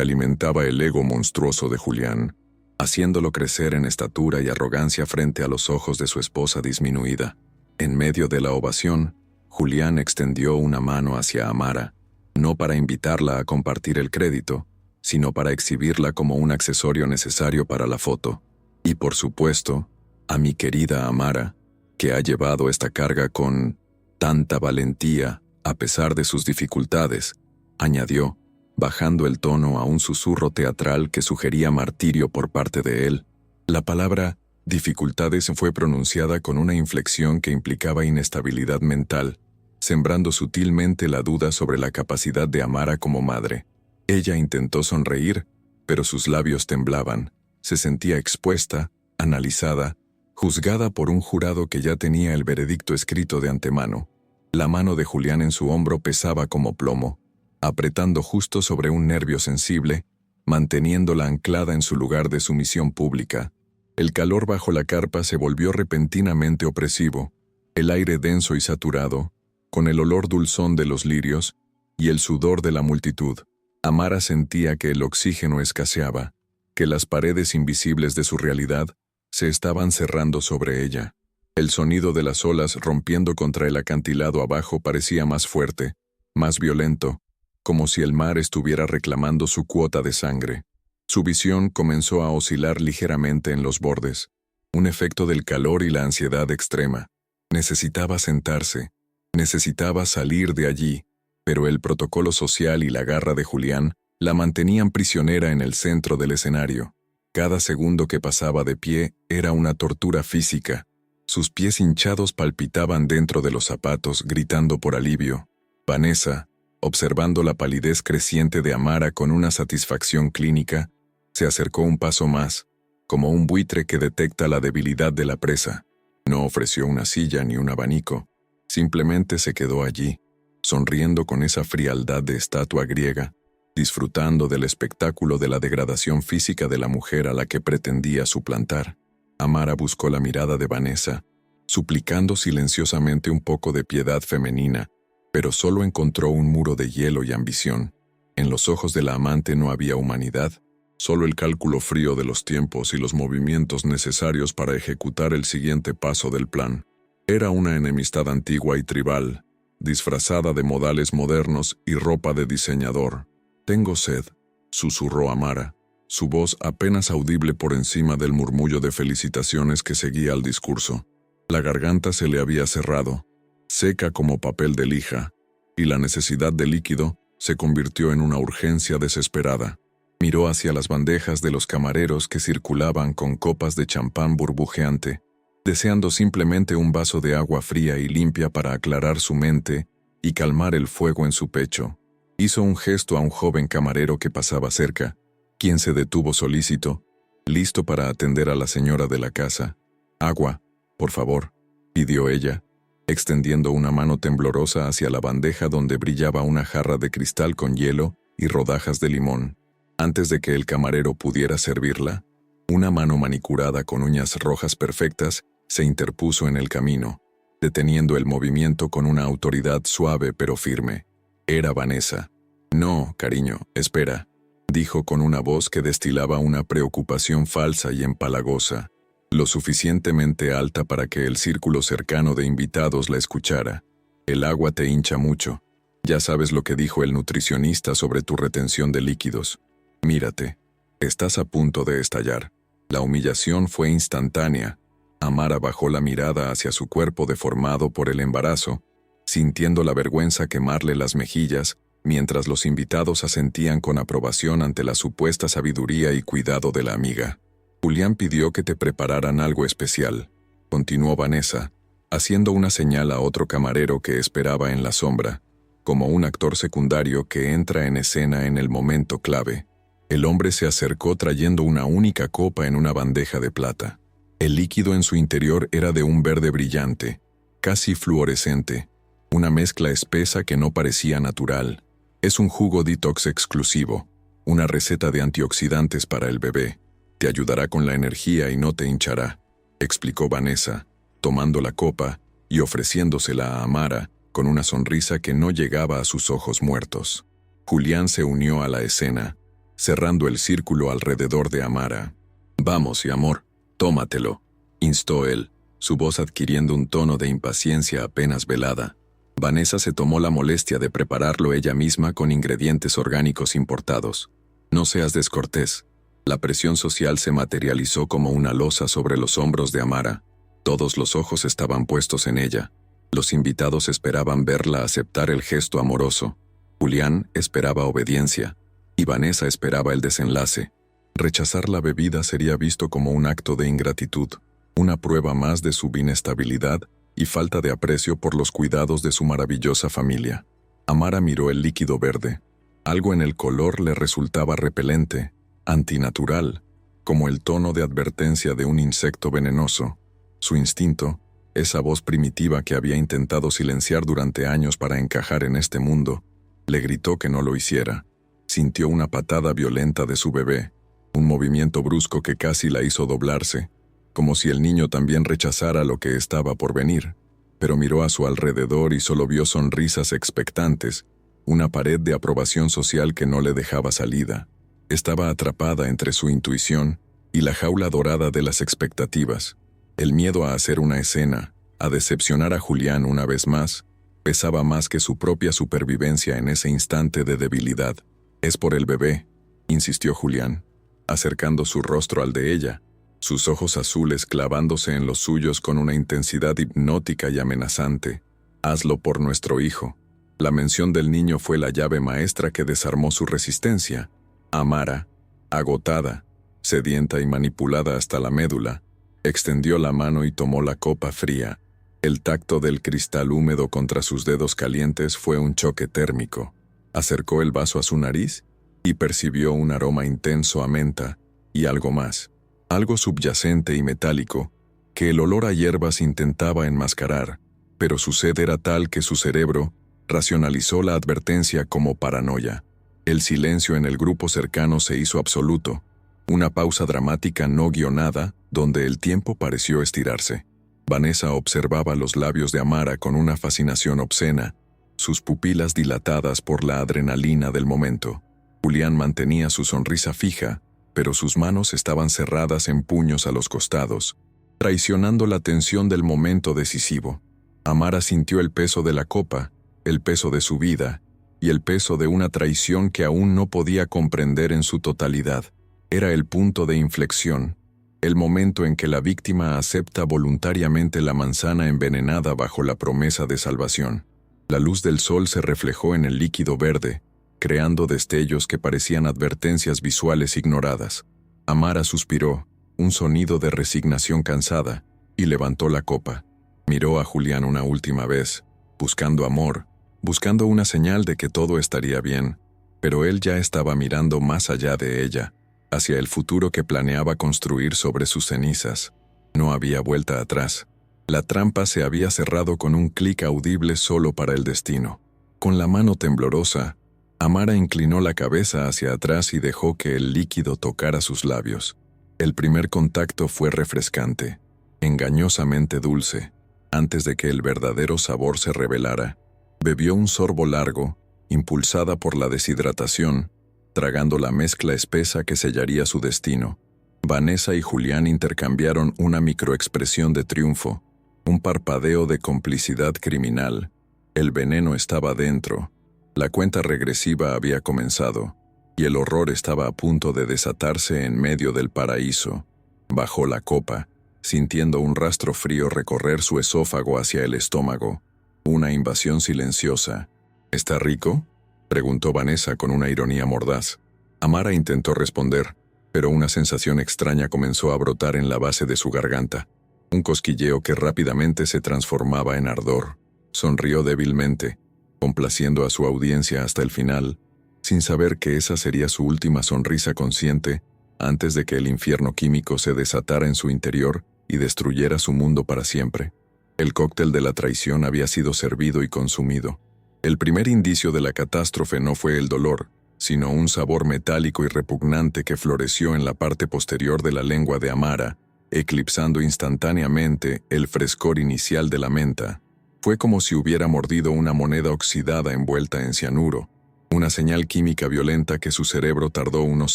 alimentaba el ego monstruoso de Julián, haciéndolo crecer en estatura y arrogancia frente a los ojos de su esposa disminuida. En medio de la ovación, Julián extendió una mano hacia Amara, no para invitarla a compartir el crédito, sino para exhibirla como un accesorio necesario para la foto. Y por supuesto, a mi querida Amara, que ha llevado esta carga con tanta valentía, a pesar de sus dificultades, añadió, bajando el tono a un susurro teatral que sugería martirio por parte de él. La palabra dificultades fue pronunciada con una inflexión que implicaba inestabilidad mental, sembrando sutilmente la duda sobre la capacidad de Amara como madre. Ella intentó sonreír, pero sus labios temblaban. Se sentía expuesta, analizada, juzgada por un jurado que ya tenía el veredicto escrito de antemano. La mano de Julián en su hombro pesaba como plomo, apretando justo sobre un nervio sensible, manteniéndola anclada en su lugar de sumisión pública. El calor bajo la carpa se volvió repentinamente opresivo, el aire denso y saturado, con el olor dulzón de los lirios y el sudor de la multitud. Amara sentía que el oxígeno escaseaba, que las paredes invisibles de su realidad se estaban cerrando sobre ella. El sonido de las olas rompiendo contra el acantilado abajo parecía más fuerte, más violento, como si el mar estuviera reclamando su cuota de sangre. Su visión comenzó a oscilar ligeramente en los bordes, un efecto del calor y la ansiedad extrema. Necesitaba sentarse, necesitaba salir de allí, pero el protocolo social y la garra de Julián la mantenían prisionera en el centro del escenario. Cada segundo que pasaba de pie era una tortura física. Sus pies hinchados palpitaban dentro de los zapatos, gritando por alivio. Vanessa, observando la palidez creciente de Amara con una satisfacción clínica, se acercó un paso más, como un buitre que detecta la debilidad de la presa. No ofreció una silla ni un abanico, simplemente se quedó allí, sonriendo con esa frialdad de estatua griega, disfrutando del espectáculo de la degradación física de la mujer a la que pretendía suplantar. Amara buscó la mirada de Vanessa, suplicando silenciosamente un poco de piedad femenina, pero solo encontró un muro de hielo y ambición. En los ojos de la amante no había humanidad, solo el cálculo frío de los tiempos y los movimientos necesarios para ejecutar el siguiente paso del plan. Era una enemistad antigua y tribal, disfrazada de modales modernos y ropa de diseñador. «Tengo sed», susurró Amara, su voz apenas audible por encima del murmullo de felicitaciones que seguía al discurso. La garganta se le había cerrado, seca como papel de lija, y la necesidad de líquido se convirtió en una urgencia desesperada. Miró hacia las bandejas de los camareros que circulaban con copas de champán burbujeante, deseando simplemente un vaso de agua fría y limpia para aclarar su mente y calmar el fuego en su pecho. Hizo un gesto a un joven camarero que pasaba cerca, quien se detuvo solícito, listo para atender a la señora de la casa. «Agua, por favor», pidió ella, extendiendo una mano temblorosa hacia la bandeja donde brillaba una jarra de cristal con hielo y rodajas de limón. Antes de que el camarero pudiera servirla, una mano manicurada con uñas rojas perfectas se interpuso en el camino, deteniendo el movimiento con una autoridad suave pero firme. Era Vanessa. «No, cariño, espera», dijo con una voz que destilaba una preocupación falsa y empalagosa, lo suficientemente alta para que el círculo cercano de invitados la escuchara. «El agua te hincha mucho. Ya sabes lo que dijo el nutricionista sobre tu retención de líquidos. Mírate. Estás a punto de estallar». La humillación fue instantánea. Amara bajó la mirada hacia su cuerpo deformado por el embarazo, sintiendo la vergüenza quemarle las mejillas, mientras los invitados asentían con aprobación ante la supuesta sabiduría y cuidado de la amiga. «Julián pidió que te prepararan algo especial», continuó Vanessa, haciendo una señal a otro camarero que esperaba en la sombra, como un actor secundario que entra en escena en el momento clave. El hombre se acercó trayendo una única copa en una bandeja de plata. El líquido en su interior era de un verde brillante, casi fluorescente, una mezcla espesa que no parecía natural. «Es un jugo detox exclusivo, una receta de antioxidantes para el bebé. Te ayudará con la energía y no te hinchará», explicó Vanessa, tomando la copa y ofreciéndosela a Amara con una sonrisa que no llegaba a sus ojos muertos. Julián se unió a la escena, cerrando el círculo alrededor de Amara. «Vamos, y amor, tómatelo», instó él, su voz adquiriendo un tono de impaciencia apenas velada. Vanessa se tomó la molestia de prepararlo ella misma con ingredientes orgánicos importados. «No seas descortés». La presión social se materializó como una losa sobre los hombros de Amara. Todos los ojos estaban puestos en ella. Los invitados esperaban verla aceptar el gesto amoroso. Julián esperaba obediencia, y Vanessa esperaba el desenlace. Rechazar la bebida sería visto como un acto de ingratitud, una prueba más de su inestabilidad y falta de aprecio por los cuidados de su maravillosa familia. Amara miró el líquido verde. Algo en el color le resultaba repelente, antinatural, como el tono de advertencia de un insecto venenoso. Su instinto, esa voz primitiva que había intentado silenciar durante años para encajar en este mundo, le gritó que no lo hiciera. Sintió una patada violenta de su bebé, un movimiento brusco que casi la hizo doblarse, como si el niño también rechazara lo que estaba por venir, pero miró a su alrededor y solo vio sonrisas expectantes, una pared de aprobación social que no le dejaba salida. Estaba atrapada entre su intuición y la jaula dorada de las expectativas. El miedo a hacer una escena, a decepcionar a Julián una vez más, pesaba más que su propia supervivencia en ese instante de debilidad. «Es por el bebé», insistió Julián, acercando su rostro al de ella, sus ojos azules clavándose en los suyos con una intensidad hipnótica y amenazante. «Hazlo por nuestro hijo». La mención del niño fue la llave maestra que desarmó su resistencia. Amara, agotada, sedienta y manipulada hasta la médula, extendió la mano y tomó la copa fría. El tacto del cristal húmedo contra sus dedos calientes fue un choque térmico. Acercó el vaso a su nariz y percibió un aroma intenso a menta y algo más, algo subyacente y metálico, que el olor a hierbas intentaba enmascarar, pero su sed era tal que su cerebro racionalizó la advertencia como paranoia. El silencio en el grupo cercano se hizo absoluto, una pausa dramática no guionada, donde el tiempo pareció estirarse. Vanessa observaba los labios de Amara con una fascinación obscena, sus pupilas dilatadas por la adrenalina del momento. Julián mantenía su sonrisa fija, pero sus manos estaban cerradas en puños a los costados, traicionando la tensión del momento decisivo. Amara sintió el peso de la copa, el peso de su vida, y el peso de una traición que aún no podía comprender en su totalidad. Era el punto de inflexión, el momento en que la víctima acepta voluntariamente la manzana envenenada bajo la promesa de salvación. La luz del sol se reflejó en el líquido verde, creando destellos que parecían advertencias visuales ignoradas. Amara suspiró, un sonido de resignación cansada, y levantó la copa. Miró a Julián una última vez, buscando amor, buscando una señal de que todo estaría bien, pero él ya estaba mirando más allá de ella, hacia el futuro que planeaba construir sobre sus cenizas. No había vuelta atrás. La trampa se había cerrado con un clic audible solo para el destino. Con la mano temblorosa, Amara inclinó la cabeza hacia atrás y dejó que el líquido tocara sus labios. El primer contacto fue refrescante, engañosamente dulce. Antes de que el verdadero sabor se revelara, bebió un sorbo largo, impulsada por la deshidratación, tragando la mezcla espesa que sellaría su destino. Vanessa y Julián intercambiaron una microexpresión de triunfo, un parpadeo de complicidad criminal. El veneno estaba dentro, la cuenta regresiva había comenzado, y el horror estaba a punto de desatarse en medio del paraíso. Bajó la copa, sintiendo un rastro frío recorrer su esófago hacia el estómago. Una invasión silenciosa. ¿Está rico?, preguntó Vanessa con una ironía mordaz. Amara intentó responder, pero una sensación extraña comenzó a brotar en la base de su garganta. Un cosquilleo que rápidamente se transformaba en ardor. Sonrió débilmente, complaciendo a su audiencia hasta el final, sin saber que esa sería su última sonrisa consciente antes de que el infierno químico se desatara en su interior y destruyera su mundo para siempre. El cóctel de la traición había sido servido y consumido. El primer indicio de la catástrofe no fue el dolor, sino un sabor metálico y repugnante que floreció en la parte posterior de la lengua de Amara, eclipsando instantáneamente el frescor inicial de la menta. Fue como si hubiera mordido una moneda oxidada envuelta en cianuro, una señal química violenta que su cerebro tardó unos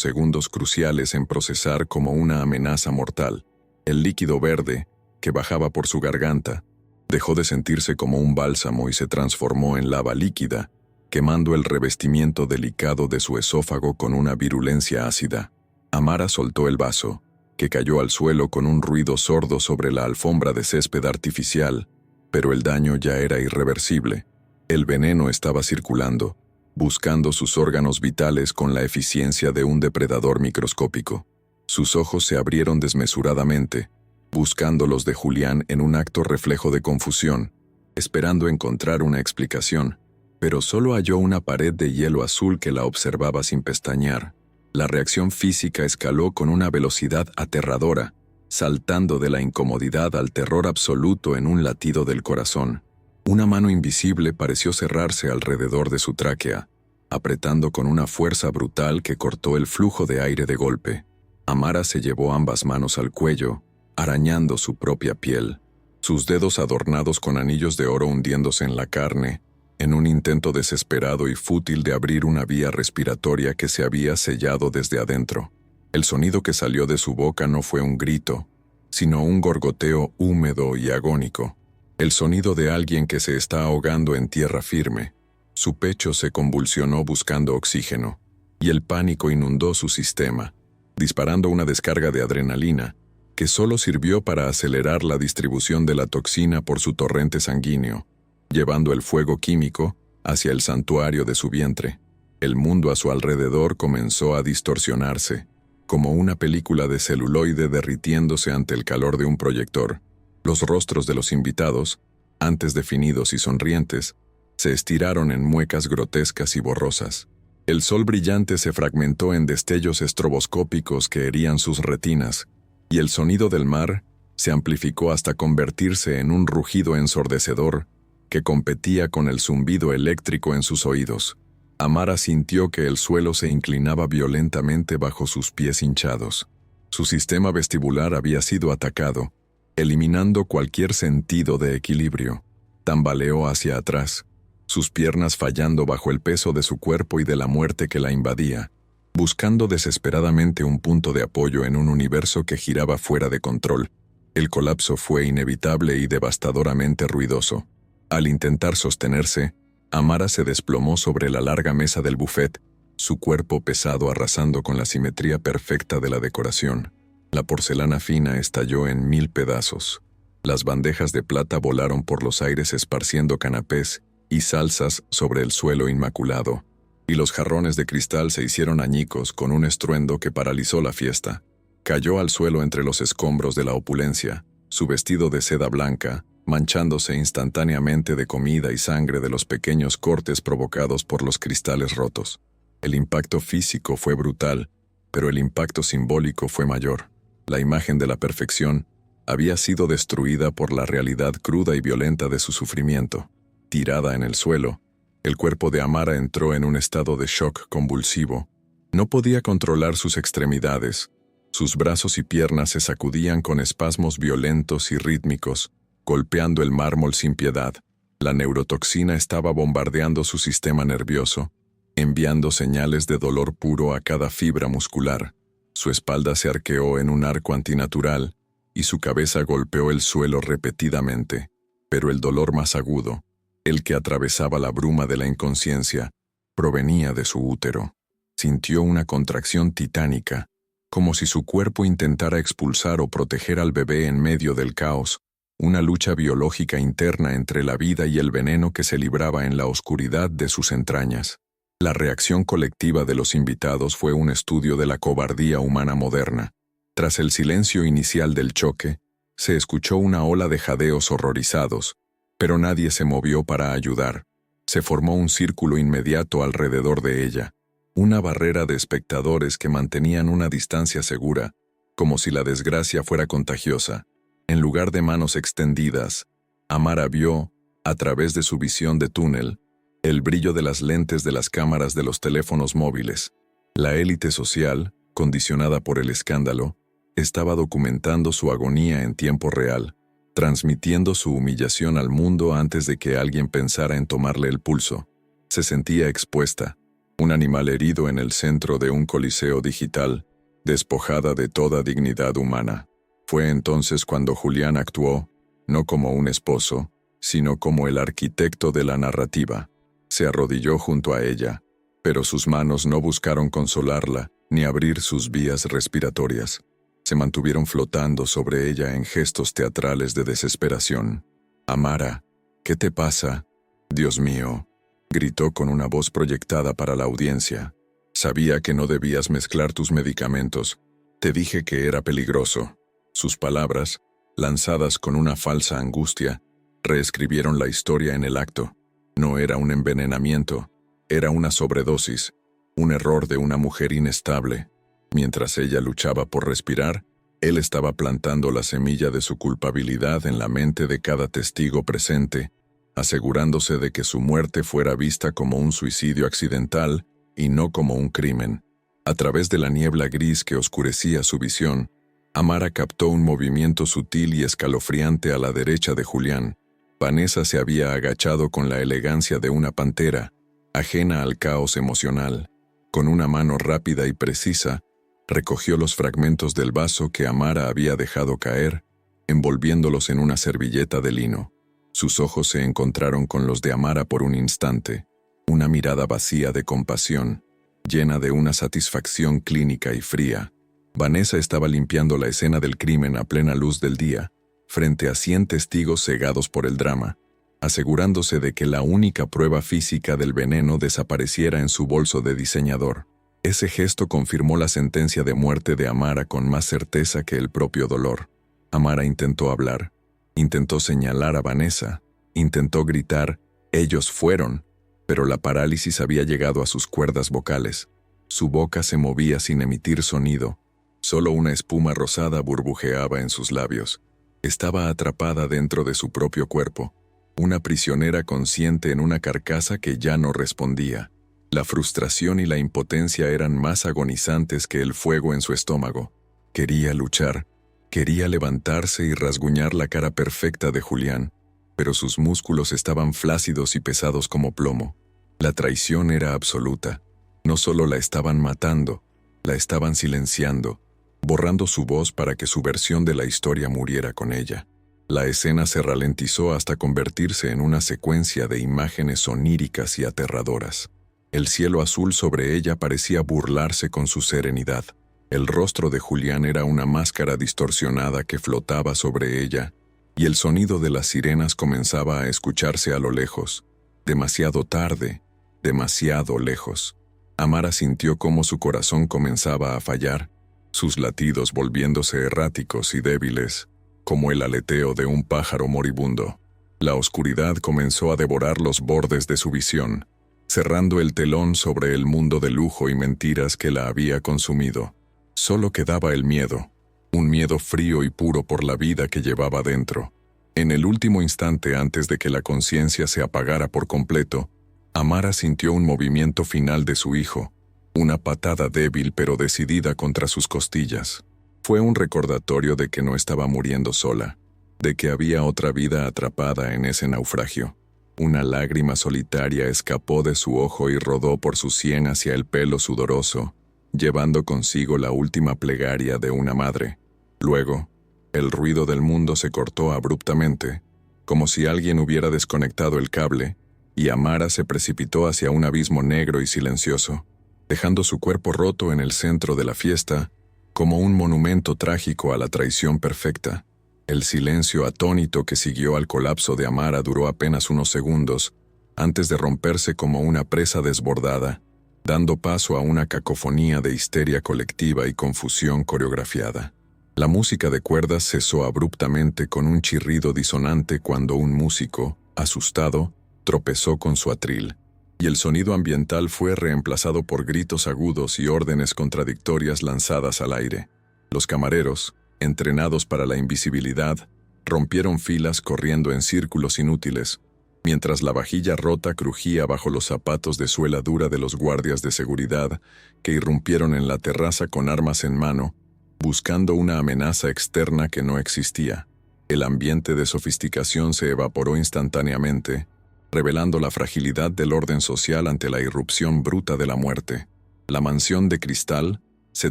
segundos cruciales en procesar como una amenaza mortal. El líquido verde, que bajaba por su garganta, dejó de sentirse como un bálsamo y se transformó en lava líquida, quemando el revestimiento delicado de su esófago con una virulencia ácida. Amara soltó el vaso, que cayó al suelo con un ruido sordo sobre la alfombra de césped artificial, pero el daño ya era irreversible. El veneno estaba circulando, buscando sus órganos vitales con la eficiencia de un depredador microscópico. Sus ojos se abrieron desmesuradamente, buscando los de Julián en un acto reflejo de confusión, esperando encontrar una explicación, pero solo halló una pared de hielo azul que la observaba sin pestañear. La reacción física escaló con una velocidad aterradora, saltando de la incomodidad al terror absoluto en un latido del corazón. Una mano invisible pareció cerrarse alrededor de su tráquea, apretando con una fuerza brutal que cortó el flujo de aire de golpe. Amara se llevó ambas manos al cuello, arañando su propia piel, sus dedos adornados con anillos de oro hundiéndose en la carne, en un intento desesperado y fútil de abrir una vía respiratoria que se había sellado desde adentro. El sonido que salió de su boca no fue un grito, sino un gorgoteo húmedo y agónico. El sonido de alguien que se está ahogando en tierra firme. Su pecho se convulsionó buscando oxígeno, y el pánico inundó su sistema, disparando una descarga de adrenalina, que solo sirvió para acelerar la distribución de la toxina por su torrente sanguíneo, llevando el fuego químico hacia el santuario de su vientre. El mundo a su alrededor comenzó a distorsionarse, como una película de celuloide derritiéndose ante el calor de un proyector. Los rostros de los invitados, antes definidos y sonrientes, se estiraron en muecas grotescas y borrosas. El sol brillante se fragmentó en destellos estroboscópicos que herían sus retinas, y el sonido del mar se amplificó hasta convertirse en un rugido ensordecedor que competía con el zumbido eléctrico en sus oídos. Amara sintió que el suelo se inclinaba violentamente bajo sus pies hinchados. Su sistema vestibular había sido atacado, eliminando cualquier sentido de equilibrio. Tambaleó hacia atrás, sus piernas fallando bajo el peso de su cuerpo y de la muerte que la invadía, buscando desesperadamente un punto de apoyo en un universo que giraba fuera de control. El colapso fue inevitable y devastadoramente ruidoso. Al intentar sostenerse, Amara se desplomó sobre la larga mesa del buffet, su cuerpo pesado arrasando con la simetría perfecta de la decoración. La porcelana fina estalló en 1000 pedazos. Las bandejas de plata volaron por los aires esparciendo canapés y salsas sobre el suelo inmaculado, y los jarrones de cristal se hicieron añicos con un estruendo que paralizó la fiesta. Cayó al suelo entre los escombros de la opulencia, su vestido de seda blanca, manchándose instantáneamente de comida y sangre de los pequeños cortes provocados por los cristales rotos. El impacto físico fue brutal, pero el impacto simbólico fue mayor. La imagen de la perfección, había sido destruida por la realidad cruda y violenta de su sufrimiento. Tirada en el suelo, el cuerpo de Amara entró en un estado de shock convulsivo. No podía controlar sus extremidades. Sus brazos y piernas se sacudían con espasmos violentos y rítmicos, golpeando el mármol sin piedad. La neurotoxina estaba bombardeando su sistema nervioso, enviando señales de dolor puro a cada fibra muscular. Su espalda se arqueó en un arco antinatural, y su cabeza golpeó el suelo repetidamente. Pero el dolor más agudo, el que atravesaba la bruma de la inconsciencia, provenía de su útero. Sintió una contracción titánica, como si su cuerpo intentara expulsar o proteger al bebé en medio del caos, una lucha biológica interna entre la vida y el veneno que se libraba en la oscuridad de sus entrañas. La reacción colectiva de los invitados fue un estudio de la cobardía humana moderna. Tras el silencio inicial del choque, se escuchó una ola de jadeos horrorizados, pero nadie se movió para ayudar. Se formó un círculo inmediato alrededor de ella, una barrera de espectadores que mantenían una distancia segura, como si la desgracia fuera contagiosa. En lugar de manos extendidas, Amara vio, a través de su visión de túnel, el brillo de las lentes de las cámaras de los teléfonos móviles. La élite social, condicionada por el escándalo, estaba documentando su agonía en tiempo real, transmitiendo su humillación al mundo antes de que alguien pensara en tomarle el pulso. Se sentía expuesta, un animal herido en el centro de un coliseo digital, despojada de toda dignidad humana. Fue entonces cuando Julián actuó, no como un esposo, sino como el arquitecto de la narrativa. Se arrodilló junto a ella, pero sus manos no buscaron consolarla ni abrir sus vías respiratorias. Se mantuvieron flotando sobre ella en gestos teatrales de desesperación. «Amara, ¿qué te pasa? Dios mío», gritó con una voz proyectada para la audiencia. «Sabía que no debías mezclar tus medicamentos. Te dije que era peligroso». Sus palabras, lanzadas con una falsa angustia, reescribieron la historia en el acto. No era un envenenamiento, era una sobredosis, un error de una mujer inestable. Mientras ella luchaba por respirar, él estaba plantando la semilla de su culpabilidad en la mente de cada testigo presente, asegurándose de que su muerte fuera vista como un suicidio accidental y no como un crimen. A través de la niebla gris que oscurecía su visión, Amara captó un movimiento sutil y escalofriante a la derecha de Julián. Vanessa se había agachado con la elegancia de una pantera, ajena al caos emocional. Con una mano rápida y precisa, recogió los fragmentos del vaso que Amara había dejado caer, envolviéndolos en una servilleta de lino. Sus ojos se encontraron con los de Amara por un instante, una mirada vacía de compasión, llena de una satisfacción clínica y fría. Vanessa estaba limpiando la escena del crimen a plena luz del día, frente a 100 testigos cegados por el drama, asegurándose de que la única prueba física del veneno desapareciera en su bolso de diseñador. Ese gesto confirmó la sentencia de muerte de Amara con más certeza que el propio dolor. Amara intentó hablar, intentó señalar a Vanessa, intentó gritar, «Ellos fueron», pero la parálisis había llegado a sus cuerdas vocales. Su boca se movía sin emitir sonido. Solo una espuma rosada burbujeaba en sus labios. Estaba atrapada dentro de su propio cuerpo, una prisionera consciente en una carcasa que ya no respondía. La frustración y la impotencia eran más agonizantes que el fuego en su estómago. Quería luchar, quería levantarse y rasguñar la cara perfecta de Julián, pero sus músculos estaban flácidos y pesados como plomo. La traición era absoluta. No solo la estaban matando, la estaban silenciando, borrando su voz para que su versión de la historia muriera con ella. La escena se ralentizó hasta convertirse en una secuencia de imágenes oníricas y aterradoras. El cielo azul sobre ella parecía burlarse con su serenidad. El rostro de Julián era una máscara distorsionada que flotaba sobre ella, y el sonido de las sirenas comenzaba a escucharse a lo lejos. Demasiado tarde, demasiado lejos. Amara sintió cómo su corazón comenzaba a fallar, sus latidos volviéndose erráticos y débiles, como el aleteo de un pájaro moribundo. La oscuridad comenzó a devorar los bordes de su visión, cerrando el telón sobre el mundo de lujo y mentiras que la había consumido. Solo quedaba el miedo, un miedo frío y puro por la vida que llevaba dentro. En el último instante antes de que la conciencia se apagara por completo, Amara sintió un movimiento final de su hijo, una patada débil pero decidida contra sus costillas. Fue un recordatorio de que no estaba muriendo sola, de que había otra vida atrapada en ese naufragio. Una lágrima solitaria escapó de su ojo y rodó por su sien hacia el pelo sudoroso, llevando consigo la última plegaria de una madre. Luego, el ruido del mundo se cortó abruptamente, como si alguien hubiera desconectado el cable, y Amara se precipitó hacia un abismo negro y silencioso, dejando su cuerpo roto en el centro de la fiesta, como un monumento trágico a la traición perfecta. El silencio atónito que siguió al colapso de Amara duró apenas unos segundos, antes de romperse como una presa desbordada, dando paso a una cacofonía de histeria colectiva y confusión coreografiada. La música de cuerdas cesó abruptamente con un chirrido disonante cuando un músico, asustado, tropezó con su atril, y el sonido ambiental fue reemplazado por gritos agudos y órdenes contradictorias lanzadas al aire. Los camareros, entrenados para la invisibilidad, rompieron filas corriendo en círculos inútiles, mientras la vajilla rota crujía bajo los zapatos de suela dura de los guardias de seguridad que irrumpieron en la terraza con armas en mano, buscando una amenaza externa que no existía. El ambiente de sofisticación se evaporó instantáneamente, revelando la fragilidad del orden social ante la irrupción bruta de la muerte. La mansión de cristal se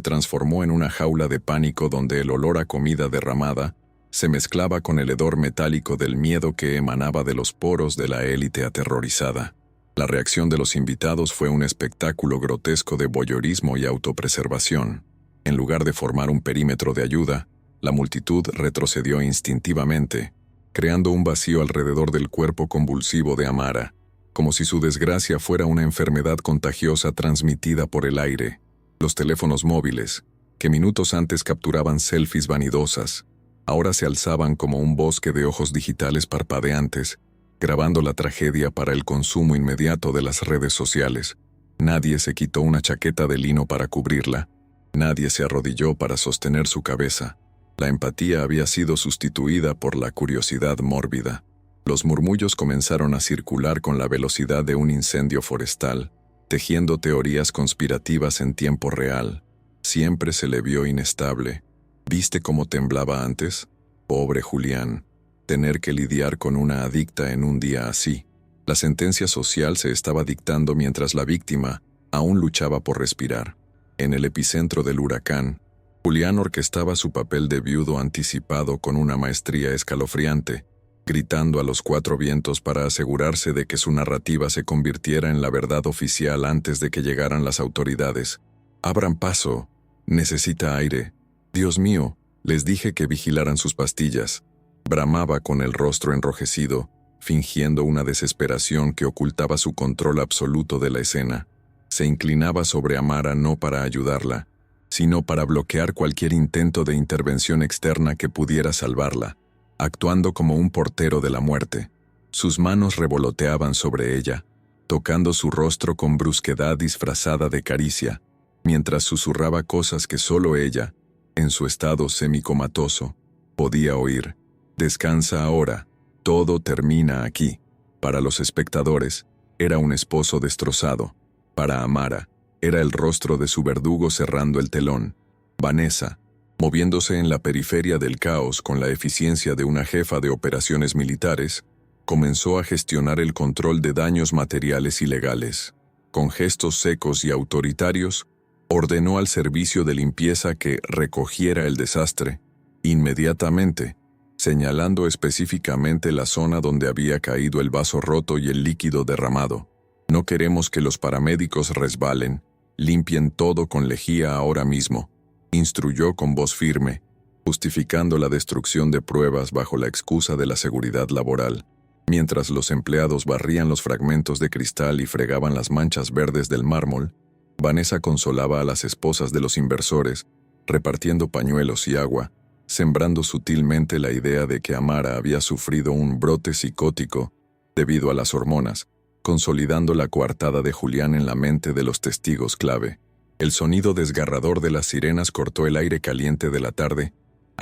transformó en una jaula de pánico donde el olor a comida derramada se mezclaba con el hedor metálico del miedo que emanaba de los poros de la élite aterrorizada. La reacción de los invitados fue un espectáculo grotesco de voyeurismo y autopreservación. En lugar de formar un perímetro de ayuda, la multitud retrocedió instintivamente, creando un vacío alrededor del cuerpo convulsivo de Amara, como si su desgracia fuera una enfermedad contagiosa transmitida por el aire. Los teléfonos móviles, que minutos antes capturaban selfies vanidosas, ahora se alzaban como un bosque de ojos digitales parpadeantes, grabando la tragedia para el consumo inmediato de las redes sociales. Nadie se quitó una chaqueta de lino para cubrirla, nadie se arrodilló para sostener su cabeza. La empatía había sido sustituida por la curiosidad mórbida. Los murmullos comenzaron a circular con la velocidad de un incendio forestal, tejiendo teorías conspirativas en tiempo real. Siempre se le vio inestable. ¿Viste cómo temblaba antes? Pobre Julián. Tener que lidiar con una adicta en un día así. La sentencia social se estaba dictando mientras la víctima aún luchaba por respirar. En el epicentro del huracán, Julián orquestaba su papel de viudo anticipado con una maestría escalofriante, gritando a los cuatro vientos para asegurarse de que su narrativa se convirtiera en la verdad oficial antes de que llegaran las autoridades. «Abran paso. Necesita aire. Dios mío, les dije que vigilaran sus pastillas». Bramaba con el rostro enrojecido, fingiendo una desesperación que ocultaba su control absoluto de la escena. Se inclinaba sobre Amara no para ayudarla, sino para bloquear cualquier intento de intervención externa que pudiera salvarla, actuando como un portero de la muerte. Sus manos revoloteaban sobre ella, tocando su rostro con brusquedad disfrazada de caricia, mientras susurraba cosas que solo ella, en su estado semicomatoso, podía oír. «Descansa ahora, todo termina aquí». Para los espectadores, era un esposo destrozado. Para Amara, era el rostro de su verdugo cerrando el telón. Vanessa, moviéndose en la periferia del caos con la eficiencia de una jefa de operaciones militares, comenzó a gestionar el control de daños materiales y legales. Con gestos secos y autoritarios, ordenó al servicio de limpieza que recogiera el desastre, inmediatamente, señalando específicamente la zona donde había caído el vaso roto y el líquido derramado. «No queremos que los paramédicos resbalen. Limpien todo con lejía ahora mismo», instruyó con voz firme, justificando la destrucción de pruebas bajo la excusa de la seguridad laboral, mientras los empleados barrían los fragmentos de cristal y fregaban las manchas verdes del mármol. Vanessa consolaba a las esposas de los inversores, repartiendo pañuelos y agua, sembrando sutilmente la idea de que Amara había sufrido un brote psicótico debido a las hormonas, consolidando la coartada de Julián en la mente de los testigos clave. El sonido desgarrador de las sirenas cortó el aire caliente de la tarde,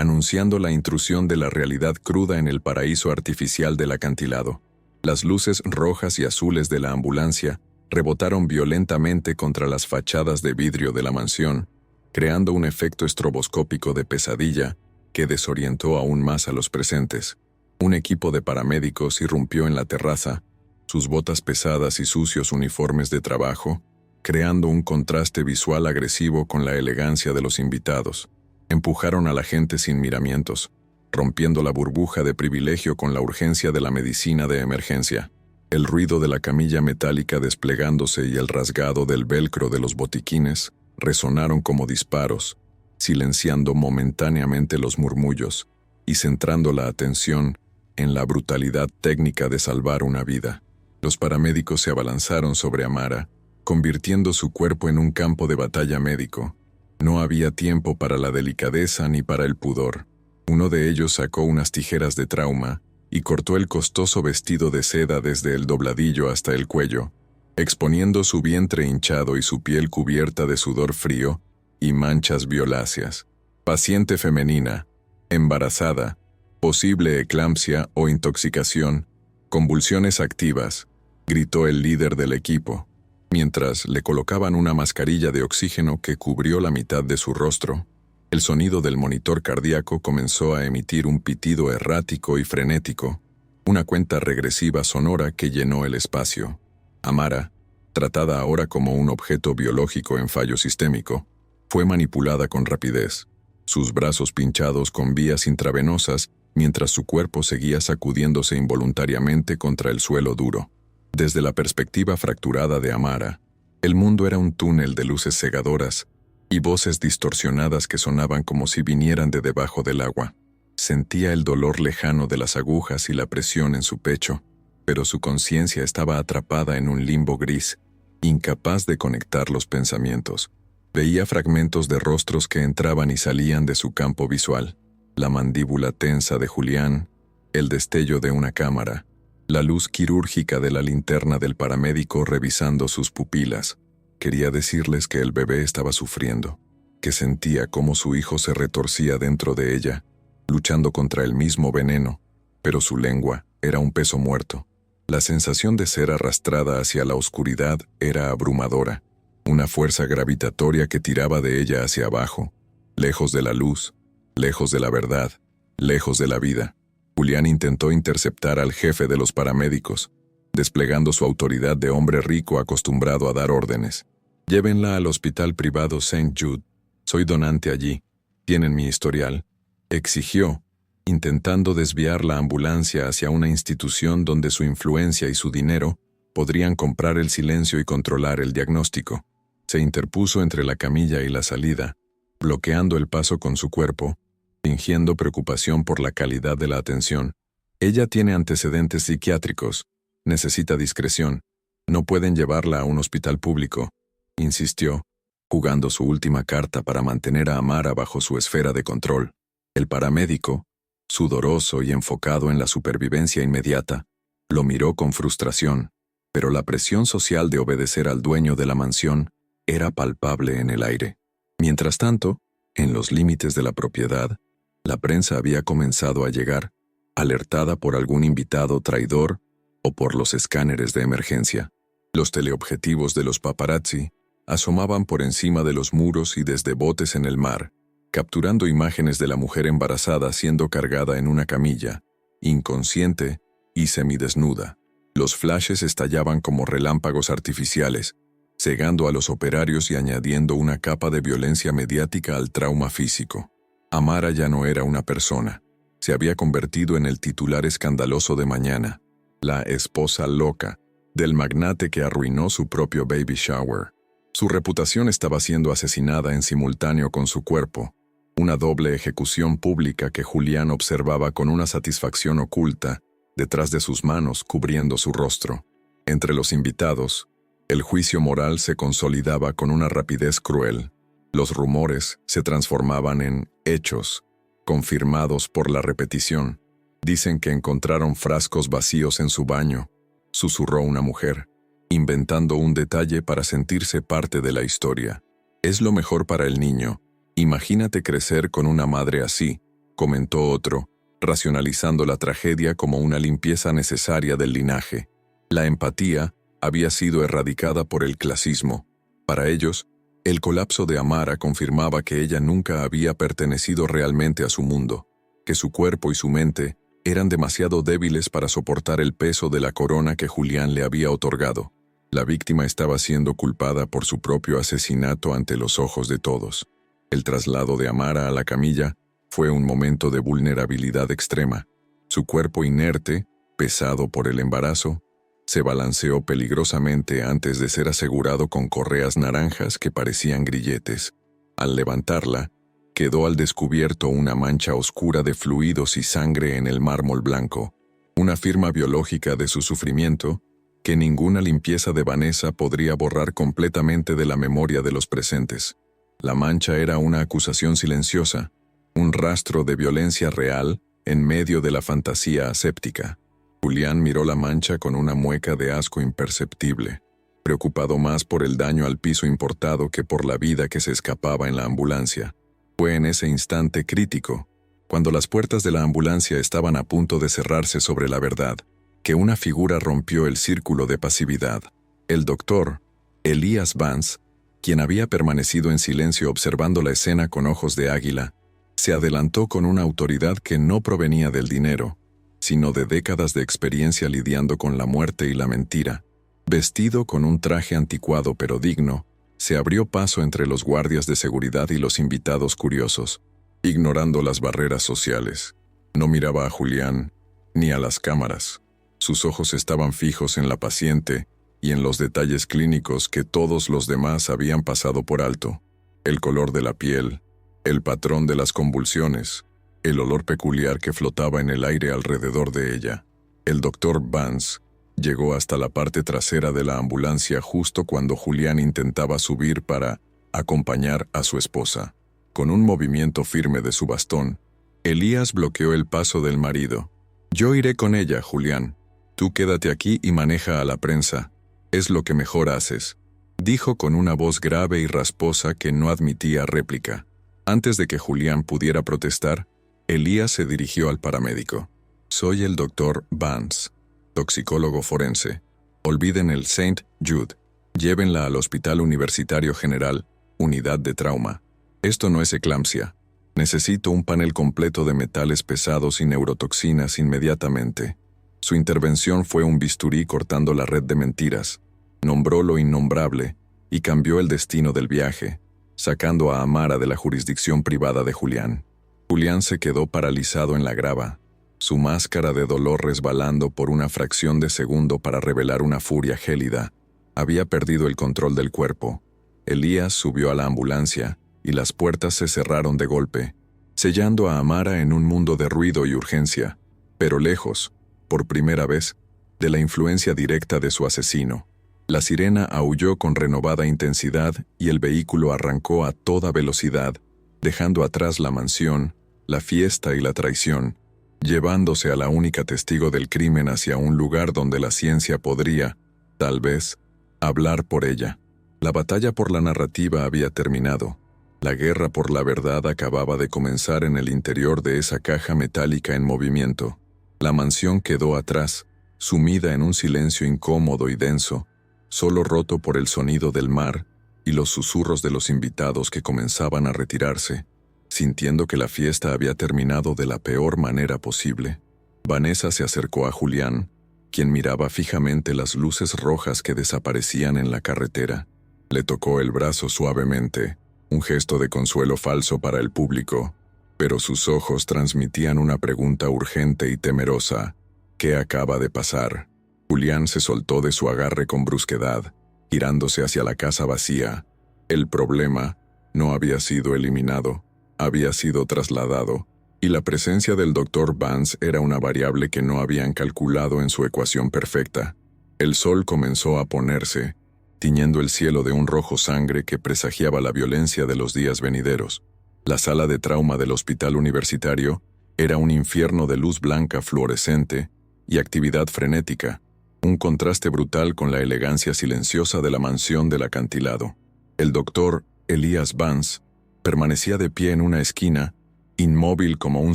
anunciando la intrusión de la realidad cruda en el paraíso artificial del acantilado. Las luces rojas y azules de la ambulancia rebotaron violentamente contra las fachadas de vidrio de la mansión, creando un efecto estroboscópico de pesadilla que desorientó aún más a los presentes. Un equipo de paramédicos irrumpió en la terraza, sus botas pesadas y sucios uniformes de trabajo, creando un contraste visual agresivo con la elegancia de los invitados. Empujaron a la gente sin miramientos, rompiendo la burbuja de privilegio con la urgencia de la medicina de emergencia. El ruido de la camilla metálica desplegándose y el rasgado del velcro de los botiquines resonaron como disparos, silenciando momentáneamente los murmullos y centrando la atención en la brutalidad técnica de salvar una vida. Los paramédicos se abalanzaron sobre Amara, convirtiendo su cuerpo en un campo de batalla médico. No había tiempo para la delicadeza ni para el pudor. Uno de ellos sacó unas tijeras de trauma y cortó el costoso vestido de seda desde el dobladillo hasta el cuello, exponiendo su vientre hinchado y su piel cubierta de sudor frío y manchas violáceas. Paciente femenina, embarazada, posible eclampsia o intoxicación, convulsiones activas, gritó el líder del equipo, mientras le colocaban una mascarilla de oxígeno que cubrió la mitad de su rostro. El sonido del monitor cardíaco comenzó a emitir un pitido errático y frenético, una cuenta regresiva sonora que llenó el espacio. Amara, tratada ahora como un objeto biológico en fallo sistémico, fue manipulada con rapidez, sus brazos pinchados con vías intravenosas mientras su cuerpo seguía sacudiéndose involuntariamente contra el suelo duro. Desde la perspectiva fracturada de Amara, el mundo era un túnel de luces cegadoras y voces distorsionadas que sonaban como si vinieran de debajo del agua. Sentía el dolor lejano de las agujas y la presión en su pecho, pero su conciencia estaba atrapada en un limbo gris, incapaz de conectar los pensamientos. Veía fragmentos de rostros que entraban y salían de su campo visual, la mandíbula tensa de Julián, el destello de una cámara, la luz quirúrgica de la linterna del paramédico revisando sus pupilas. Quería decirles que el bebé estaba sufriendo, que sentía cómo su hijo se retorcía dentro de ella, luchando contra el mismo veneno, pero su lengua era un peso muerto. La sensación de ser arrastrada hacia la oscuridad era abrumadora, una fuerza gravitatoria que tiraba de ella hacia abajo, lejos de la luz, lejos de la verdad, lejos de la vida. Julián intentó interceptar al jefe de los paramédicos, desplegando su autoridad de hombre rico acostumbrado a dar órdenes. Llévenla al hospital privado St. Jude. Soy donante allí. Tienen mi historial. Exigió, intentando desviar la ambulancia hacia una institución donde su influencia y su dinero podrían comprar el silencio y controlar el diagnóstico. Se interpuso entre la camilla y la salida, bloqueando el paso con su cuerpo, fingiendo preocupación por la calidad de la atención. Ella tiene antecedentes psiquiátricos. Necesita discreción. No pueden llevarla a un hospital público, insistió, jugando su última carta para mantener a Amara bajo su esfera de control. El paramédico, sudoroso y enfocado en la supervivencia inmediata, lo miró con frustración, pero la presión social de obedecer al dueño de la mansión era palpable en el aire. Mientras tanto, en los límites de la propiedad, la prensa había comenzado a llegar, alertada por algún invitado traidor o por los escáneres de emergencia. Los teleobjetivos de los paparazzi asomaban por encima de los muros y desde botes en el mar, capturando imágenes de la mujer embarazada siendo cargada en una camilla, inconsciente y semidesnuda. Los flashes estallaban como relámpagos artificiales, cegando a los operarios y añadiendo una capa de violencia mediática al trauma físico. Amara ya no era una persona, se había convertido en el titular escandaloso de mañana, la esposa loca del magnate que arruinó su propio baby shower. Su reputación estaba siendo asesinada en simultáneo con su cuerpo, una doble ejecución pública que Julián observaba con una satisfacción oculta, detrás de sus manos cubriendo su rostro. Entre los invitados, el juicio moral se consolidaba con una rapidez cruel. Los rumores se transformaban en hechos, confirmados por la repetición. Dicen que encontraron frascos vacíos en su baño, susurró una mujer, inventando un detalle para sentirse parte de la historia. Es lo mejor para el niño. Imagínate crecer con una madre así, comentó otro, racionalizando la tragedia como una limpieza necesaria del linaje. La empatía había sido erradicada por el clasismo. Para ellos, el colapso de Amara confirmaba que ella nunca había pertenecido realmente a su mundo, que su cuerpo y su mente eran demasiado débiles para soportar el peso de la corona que Julián le había otorgado. La víctima estaba siendo culpada por su propio asesinato ante los ojos de todos. El traslado de Amara a la camilla fue un momento de vulnerabilidad extrema. Su cuerpo inerte, pesado por el embarazo, se balanceó peligrosamente antes de ser asegurado con correas naranjas que parecían grilletes. Al levantarla, quedó al descubierto una mancha oscura de fluidos y sangre en el mármol blanco, una firma biológica de su sufrimiento que ninguna limpieza de Vanessa podría borrar completamente de la memoria de los presentes. La mancha era una acusación silenciosa, un rastro de violencia real en medio de la fantasía aséptica. Julián miró la mancha con una mueca de asco imperceptible, preocupado más por el daño al piso importado que por la vida que se escapaba en la ambulancia. Fue en ese instante crítico, cuando las puertas de la ambulancia estaban a punto de cerrarse sobre la verdad, que una figura rompió el círculo de pasividad. El doctor, Elias Vance, quien había permanecido en silencio observando la escena con ojos de águila, se adelantó con una autoridad que no provenía del dinero, sino de décadas de experiencia lidiando con la muerte y la mentira. Vestido con un traje anticuado pero digno, se abrió paso entre los guardias de seguridad y los invitados curiosos, ignorando las barreras sociales. No miraba a Julián, ni a las cámaras. Sus ojos estaban fijos en la paciente y en los detalles clínicos que todos los demás habían pasado por alto. El color de la piel, el patrón de las convulsiones, el olor peculiar que flotaba en el aire alrededor de ella. El doctor Vance llegó hasta la parte trasera de la ambulancia justo cuando Julián intentaba subir para acompañar a su esposa. Con un movimiento firme de su bastón, Elías bloqueó el paso del marido. «Yo iré con ella, Julián. Tú quédate aquí y maneja a la prensa. Es lo que mejor haces», dijo con una voz grave y rasposa que no admitía réplica. Antes de que Julián pudiera protestar, Elías se dirigió al paramédico. «Soy el doctor Vance, toxicólogo forense. Olviden el St. Jude. Llévenla al Hospital Universitario General, Unidad de Trauma. Esto no es eclampsia. Necesito un panel completo de metales pesados y neurotoxinas inmediatamente». Su intervención fue un bisturí cortando la red de mentiras. Nombró lo innombrable y cambió el destino del viaje, sacando a Amara de la jurisdicción privada de Julián. Julián se quedó paralizado en la grava, su máscara de dolor resbalando por una fracción de segundo para revelar una furia gélida. Había perdido el control del cuerpo. Elías subió a la ambulancia y las puertas se cerraron de golpe, sellando a Amara en un mundo de ruido y urgencia, pero lejos, por primera vez, de la influencia directa de su asesino. La sirena aulló con renovada intensidad y el vehículo arrancó a toda velocidad, dejando atrás la mansión, la fiesta y la traición, llevándose a la única testigo del crimen hacia un lugar donde la ciencia podría, tal vez, hablar por ella. La batalla por la narrativa había terminado. La guerra por la verdad acababa de comenzar en el interior de esa caja metálica en movimiento. La mansión quedó atrás, sumida en un silencio incómodo y denso, solo roto por el sonido del mar y los susurros de los invitados que comenzaban a retirarse, sintiendo que la fiesta había terminado de la peor manera posible. Vanessa se acercó a Julián, quien miraba fijamente las luces rojas que desaparecían en la carretera. Le tocó el brazo suavemente, un gesto de consuelo falso para el público, pero sus ojos transmitían una pregunta urgente y temerosa. ¿Qué acaba de pasar? Julián se soltó de su agarre con brusquedad, girándose hacia la casa vacía. El problema no había sido eliminado, había sido trasladado, y la presencia del Dr. Vance era una variable que no habían calculado en su ecuación perfecta. El sol comenzó a ponerse, tiñendo el cielo de un rojo sangre que presagiaba la violencia de los días venideros. La sala de trauma del hospital universitario era un infierno de luz blanca fluorescente y actividad frenética, un contraste brutal con la elegancia silenciosa de la mansión del acantilado. El doctor Elias Vance permanecía de pie en una esquina, inmóvil como un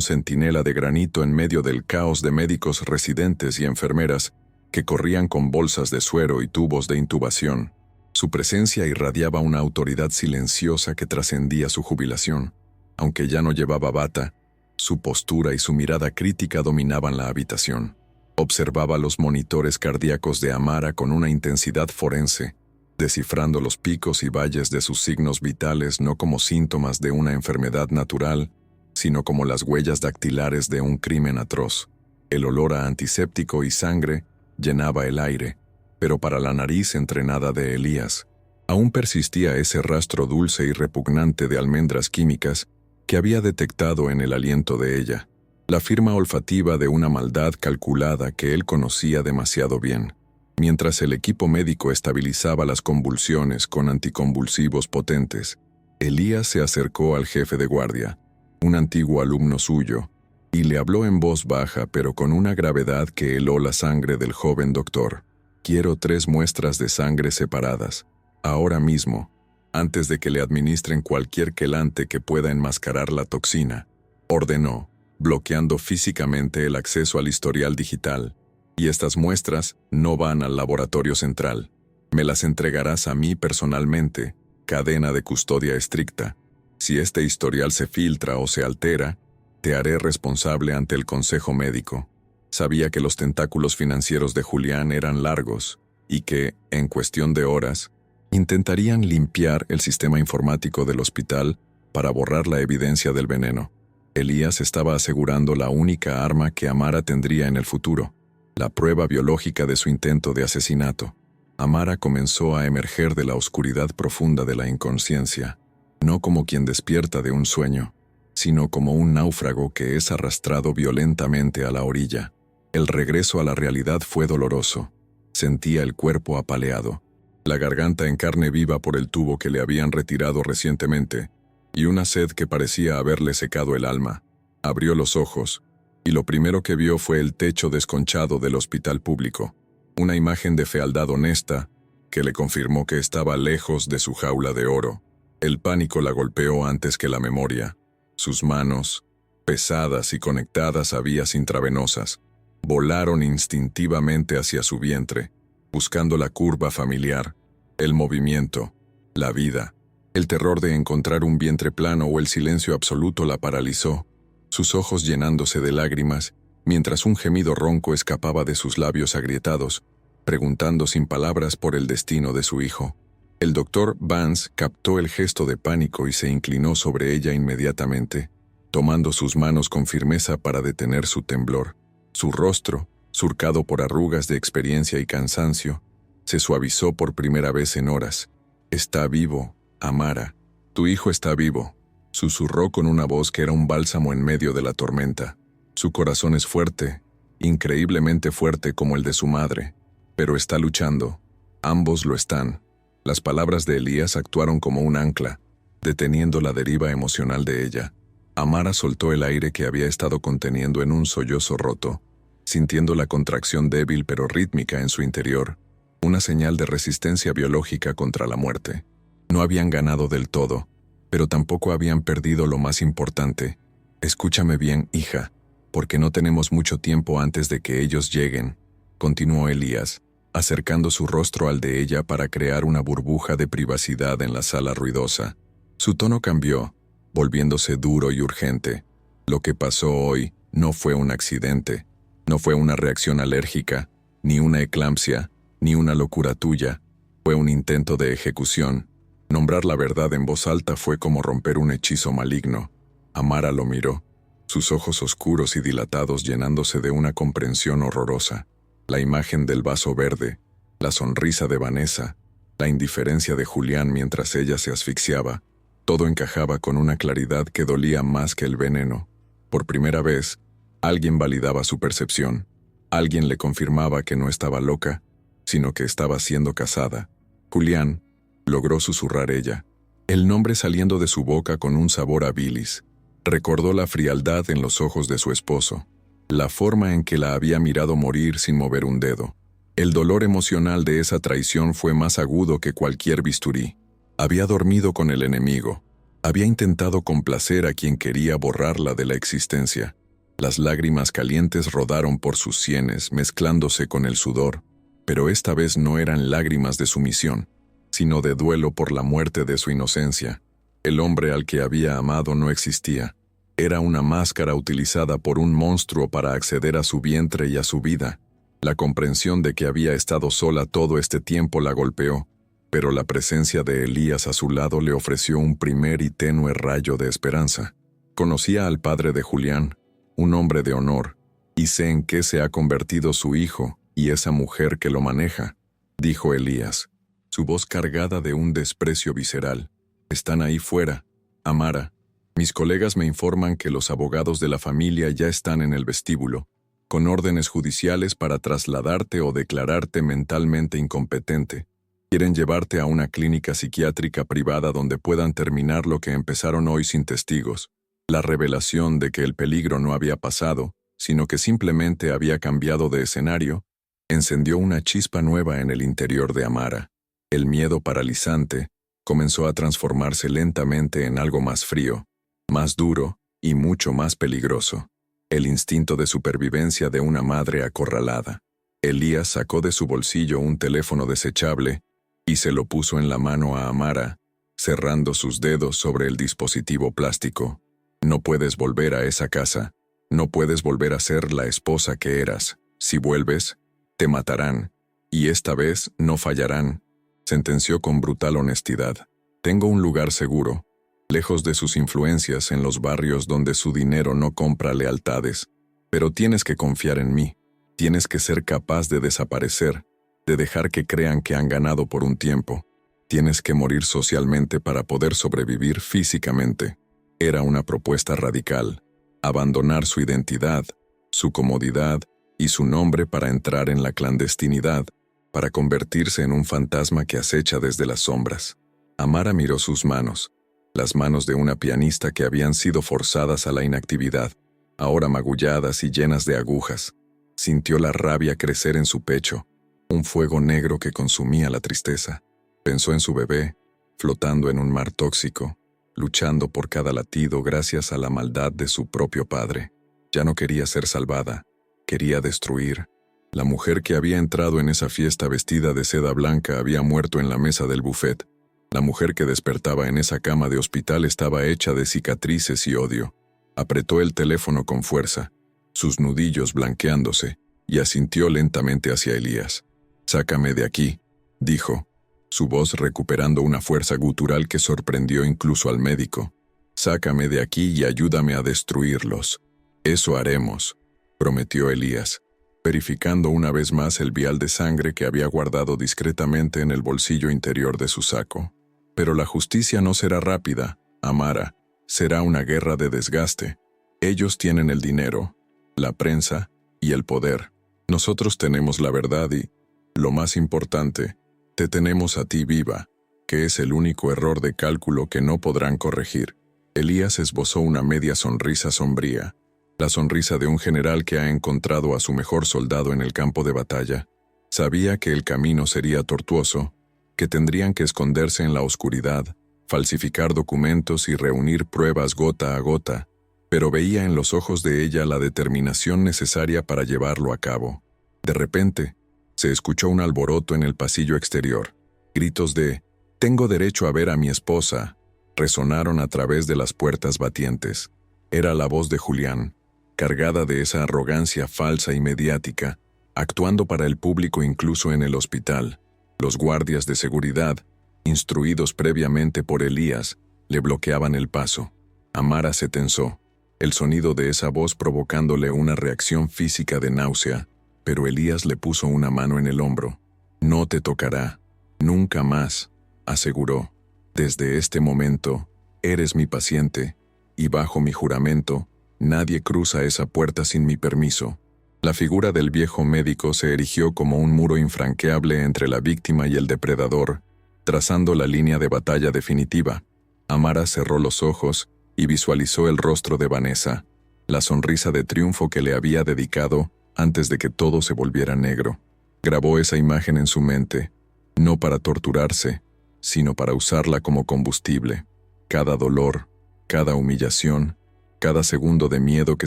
centinela de granito en medio del caos de médicos residentes y enfermeras que corrían con bolsas de suero y tubos de intubación. Su presencia irradiaba una autoridad silenciosa que trascendía su jubilación. Aunque ya no llevaba bata, su postura y su mirada crítica dominaban la habitación. Observaba los monitores cardíacos de Amara con una intensidad forense, descifrando los picos y valles de sus signos vitales no como síntomas de una enfermedad natural, sino como las huellas dactilares de un crimen atroz. El olor a antiséptico y sangre llenaba el aire, pero para la nariz entrenada de Elías, aún persistía ese rastro dulce y repugnante de almendras químicas que había detectado en el aliento de ella, la firma olfativa de una maldad calculada que él conocía demasiado bien. Mientras el equipo médico estabilizaba las convulsiones con anticonvulsivos potentes, Elías se acercó al jefe de guardia, un antiguo alumno suyo, y le habló en voz baja pero con una gravedad que heló la sangre del joven doctor. «Quiero 3 muestras de sangre separadas, ahora mismo, antes de que le administren cualquier quelante que pueda enmascarar la toxina», ordenó, bloqueando físicamente el acceso al historial digital. «Y estas muestras no van al laboratorio central. Me las entregarás a mí personalmente, cadena de custodia estricta. Si este historial se filtra o se altera, te haré responsable ante el consejo médico». Sabía que los tentáculos financieros de Julián eran largos y que, en cuestión de horas, intentarían limpiar el sistema informático del hospital para borrar la evidencia del veneno. Elías estaba asegurando la única arma que Amara tendría en el futuro, la prueba biológica de su intento de asesinato. Amara comenzó a emerger de la oscuridad profunda de la inconsciencia, no como quien despierta de un sueño, sino como un náufrago que es arrastrado violentamente a la orilla. El regreso a la realidad fue doloroso. Sentía el cuerpo apaleado, la garganta en carne viva por el tubo que le habían retirado recientemente, y una sed que parecía haberle secado el alma. Abrió los ojos, y lo primero que vio fue el techo desconchado del hospital público, una imagen de fealdad honesta que le confirmó que estaba lejos de su jaula de oro. El pánico la golpeó antes que la memoria. Sus manos, pesadas y conectadas a vías intravenosas, volaron instintivamente hacia su vientre, buscando la curva familiar, el movimiento, la vida. El terror de encontrar un vientre plano o el silencio absoluto la paralizó, sus ojos llenándose de lágrimas, mientras un gemido ronco escapaba de sus labios agrietados, preguntando sin palabras por el destino de su hijo. El doctor Vance captó el gesto de pánico y se inclinó sobre ella inmediatamente, tomando sus manos con firmeza para detener su temblor. Su rostro, surcado por arrugas de experiencia y cansancio, se suavizó por primera vez en horas. «Está vivo, Amara. Tu hijo está vivo», susurró con una voz que era un bálsamo en medio de la tormenta. «Su corazón es fuerte, increíblemente fuerte como el de su madre, pero está luchando. Ambos lo están». Las palabras de Elías actuaron como un ancla, deteniendo la deriva emocional de ella. Amara soltó el aire que había estado conteniendo en un sollozo roto, sintiendo la contracción débil pero rítmica en su interior, una señal de resistencia biológica contra la muerte. No habían ganado del todo, pero tampoco habían perdido lo más importante. «Escúchame bien, hija, porque no tenemos mucho tiempo antes de que ellos lleguen», continuó Elías, acercando su rostro al de ella para crear una burbuja de privacidad en la sala ruidosa. Su tono cambió, volviéndose duro y urgente. «Lo que pasó hoy no fue un accidente, no fue una reacción alérgica, ni una eclampsia, ni una locura tuya. Fue un intento de ejecución. Nombrar la verdad en voz alta fue como romper un hechizo maligno». Amara lo miró, sus ojos oscuros y dilatados llenándose de una comprensión horrorosa. La imagen del vaso verde, la sonrisa de Vanessa, la indiferencia de Julián mientras ella se asfixiaba, todo encajaba con una claridad que dolía más que el veneno. Por primera vez, alguien validaba su percepción. Alguien le confirmaba que no estaba loca, sino que estaba siendo casada. «Julián», logró susurrar ella, el nombre saliendo de su boca con un sabor a bilis. Recordó la frialdad en los ojos de su esposo, la forma en que la había mirado morir sin mover un dedo. El dolor emocional de esa traición fue más agudo que cualquier bisturí. Había dormido con el enemigo, Había intentado complacer a quien quería borrarla de la existencia. Las lágrimas calientes rodaron por sus sienes, mezclándose con el sudor, pero esta vez no eran lágrimas de sumisión, sino de duelo por la muerte de su inocencia. El hombre al que había amado no existía. Era una máscara utilizada por un monstruo para acceder a su vientre y a su vida. La comprensión de que había estado sola todo este tiempo la golpeó, pero la presencia de Elías a su lado le ofreció un primer y tenue rayo de esperanza. Conocía al padre de Julián, un hombre de honor, y sé en qué se ha convertido su hijo y esa mujer que lo maneja, dijo Elías, su voz cargada de un desprecio visceral. Están ahí fuera, Amara. Mis colegas me informan que los abogados de la familia ya están en el vestíbulo, con órdenes judiciales para trasladarte o declararte mentalmente incompetente. Quieren llevarte a una clínica psiquiátrica privada donde puedan terminar lo que empezaron hoy sin testigos. La revelación de que el peligro no había pasado, sino que simplemente había cambiado de escenario, encendió una chispa nueva en el interior de Amara. El miedo paralizante comenzó a transformarse lentamente en algo más frío, más duro y mucho más peligroso. El instinto de supervivencia de una madre acorralada. Elías sacó de su bolsillo un teléfono desechable y se lo puso en la mano a Amara, cerrando sus dedos sobre el dispositivo plástico. No puedes volver a esa casa. No puedes volver a ser la esposa que eras. Si vuelves, te matarán. Y esta vez no fallarán, sentenció con brutal honestidad. Tengo un lugar seguro, lejos de sus influencias en los barrios donde su dinero no compra lealtades. Pero tienes que confiar en mí. Tienes que ser capaz de desaparecer, de dejar que crean que han ganado por un tiempo. Tienes que morir socialmente para poder sobrevivir físicamente. Era una propuesta radical. Abandonar su identidad, su comodidad y su nombre para entrar en la clandestinidad, para convertirse en un fantasma que acecha desde las sombras. Amara miró sus manos, las manos de una pianista que habían sido forzadas a la inactividad, ahora magulladas y llenas de agujas. Sintió la rabia crecer en su pecho, un fuego negro que consumía la tristeza. Pensó en su bebé, flotando en un mar tóxico, luchando por cada latido gracias a la maldad de su propio padre. Ya no quería ser salvada, quería destruir. La mujer que había entrado en esa fiesta vestida de seda blanca había muerto en la mesa del buffet. La mujer que despertaba en esa cama de hospital estaba hecha de cicatrices y odio. Apretó el teléfono con fuerza, sus nudillos blanqueándose, y asintió lentamente hacia Elías. «Sácame de aquí», dijo, su voz recuperando una fuerza gutural que sorprendió incluso al médico. «Sácame de aquí y ayúdame a destruirlos». «Eso haremos», prometió Elías, verificando una vez más el vial de sangre que había guardado discretamente en el bolsillo interior de su saco. «Pero la justicia no será rápida, Amara. Será una guerra de desgaste. Ellos tienen el dinero, la prensa y el poder. Nosotros tenemos la verdad y, lo más importante, te tenemos a ti viva, que es el único error de cálculo que no podrán corregir». Elías esbozó una media sonrisa sombría, la sonrisa de un general que ha encontrado a su mejor soldado en el campo de batalla. Sabía que el camino sería tortuoso, que tendrían que esconderse en la oscuridad, falsificar documentos y reunir pruebas gota a gota, pero veía en los ojos de ella la determinación necesaria para llevarlo a cabo. De repente, se escuchó un alboroto en el pasillo exterior. Gritos de «Tengo derecho a ver a mi esposa» resonaron a través de las puertas batientes. Era la voz de Julián, cargada de esa arrogancia falsa y mediática, actuando para el público incluso en el hospital. Los guardias de seguridad, instruidos previamente por Elías, le bloqueaban el paso. Amara se tensó, el sonido de esa voz provocándole una reacción física de náusea, pero Elías le puso una mano en el hombro. «No te tocará, nunca más», aseguró. «Desde este momento, eres mi paciente, y bajo mi juramento, nadie cruza esa puerta sin mi permiso». La figura del viejo médico se erigió como un muro infranqueable entre la víctima y el depredador, trazando la línea de batalla definitiva. Amara cerró los ojos y visualizó el rostro de Vanessa, la sonrisa de triunfo que le había dedicado antes de que todo se volviera negro. Grabó esa imagen en su mente, no para torturarse, sino para usarla como combustible. Cada dolor, cada humillación, cada segundo de miedo que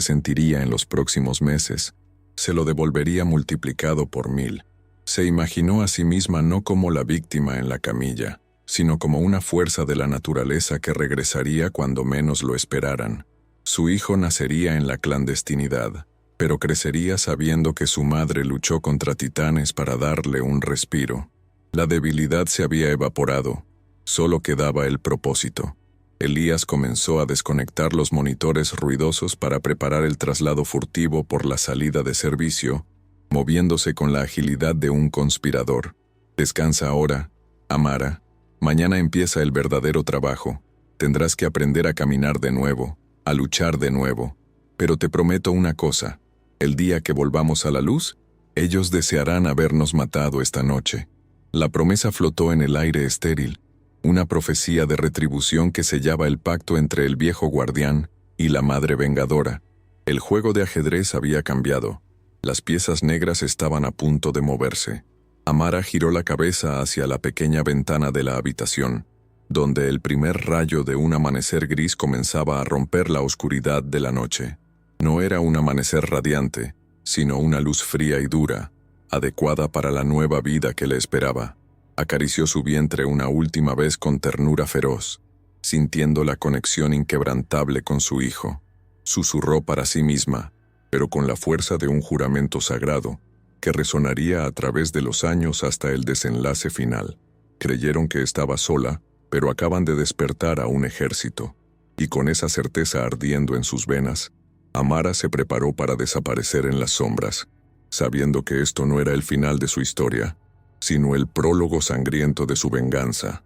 sentiría en los próximos meses, se lo devolvería multiplicado por 1000. Se imaginó a sí misma no como la víctima en la camilla, sino como una fuerza de la naturaleza que regresaría cuando menos lo esperaran. Su hijo nacería en la clandestinidad, pero crecería sabiendo que su madre luchó contra titanes para darle un respiro. La debilidad se había evaporado, solo quedaba el propósito. Elías comenzó a desconectar los monitores ruidosos para preparar el traslado furtivo por la salida de servicio, moviéndose con la agilidad de un conspirador. Descansa ahora, Amara. Mañana empieza el verdadero trabajo. Tendrás que aprender a caminar de nuevo, a luchar de nuevo. Pero te prometo una cosa. El día que volvamos a la luz, ellos desearán habernos matado esta noche. La promesa flotó en el aire estéril, una profecía de retribución que sellaba el pacto entre el viejo guardián y la madre vengadora. El juego de ajedrez había cambiado. Las piezas negras estaban a punto de moverse. Amara giró la cabeza hacia la pequeña ventana de la habitación, donde el primer rayo de un amanecer gris comenzaba a romper la oscuridad de la noche. No era un amanecer radiante, sino una luz fría y dura, adecuada para la nueva vida que le esperaba. Acarició su vientre una última vez con ternura feroz, sintiendo la conexión inquebrantable con su hijo. Susurró para sí misma, pero con la fuerza de un juramento sagrado, que resonaría a través de los años hasta el desenlace final. Creyeron que estaba sola, pero acaban de despertar a un ejército. Y con esa certeza ardiendo en sus venas, Amara se preparó para desaparecer en las sombras, sabiendo que esto no era el final de su historia, sino el prólogo sangriento de su venganza.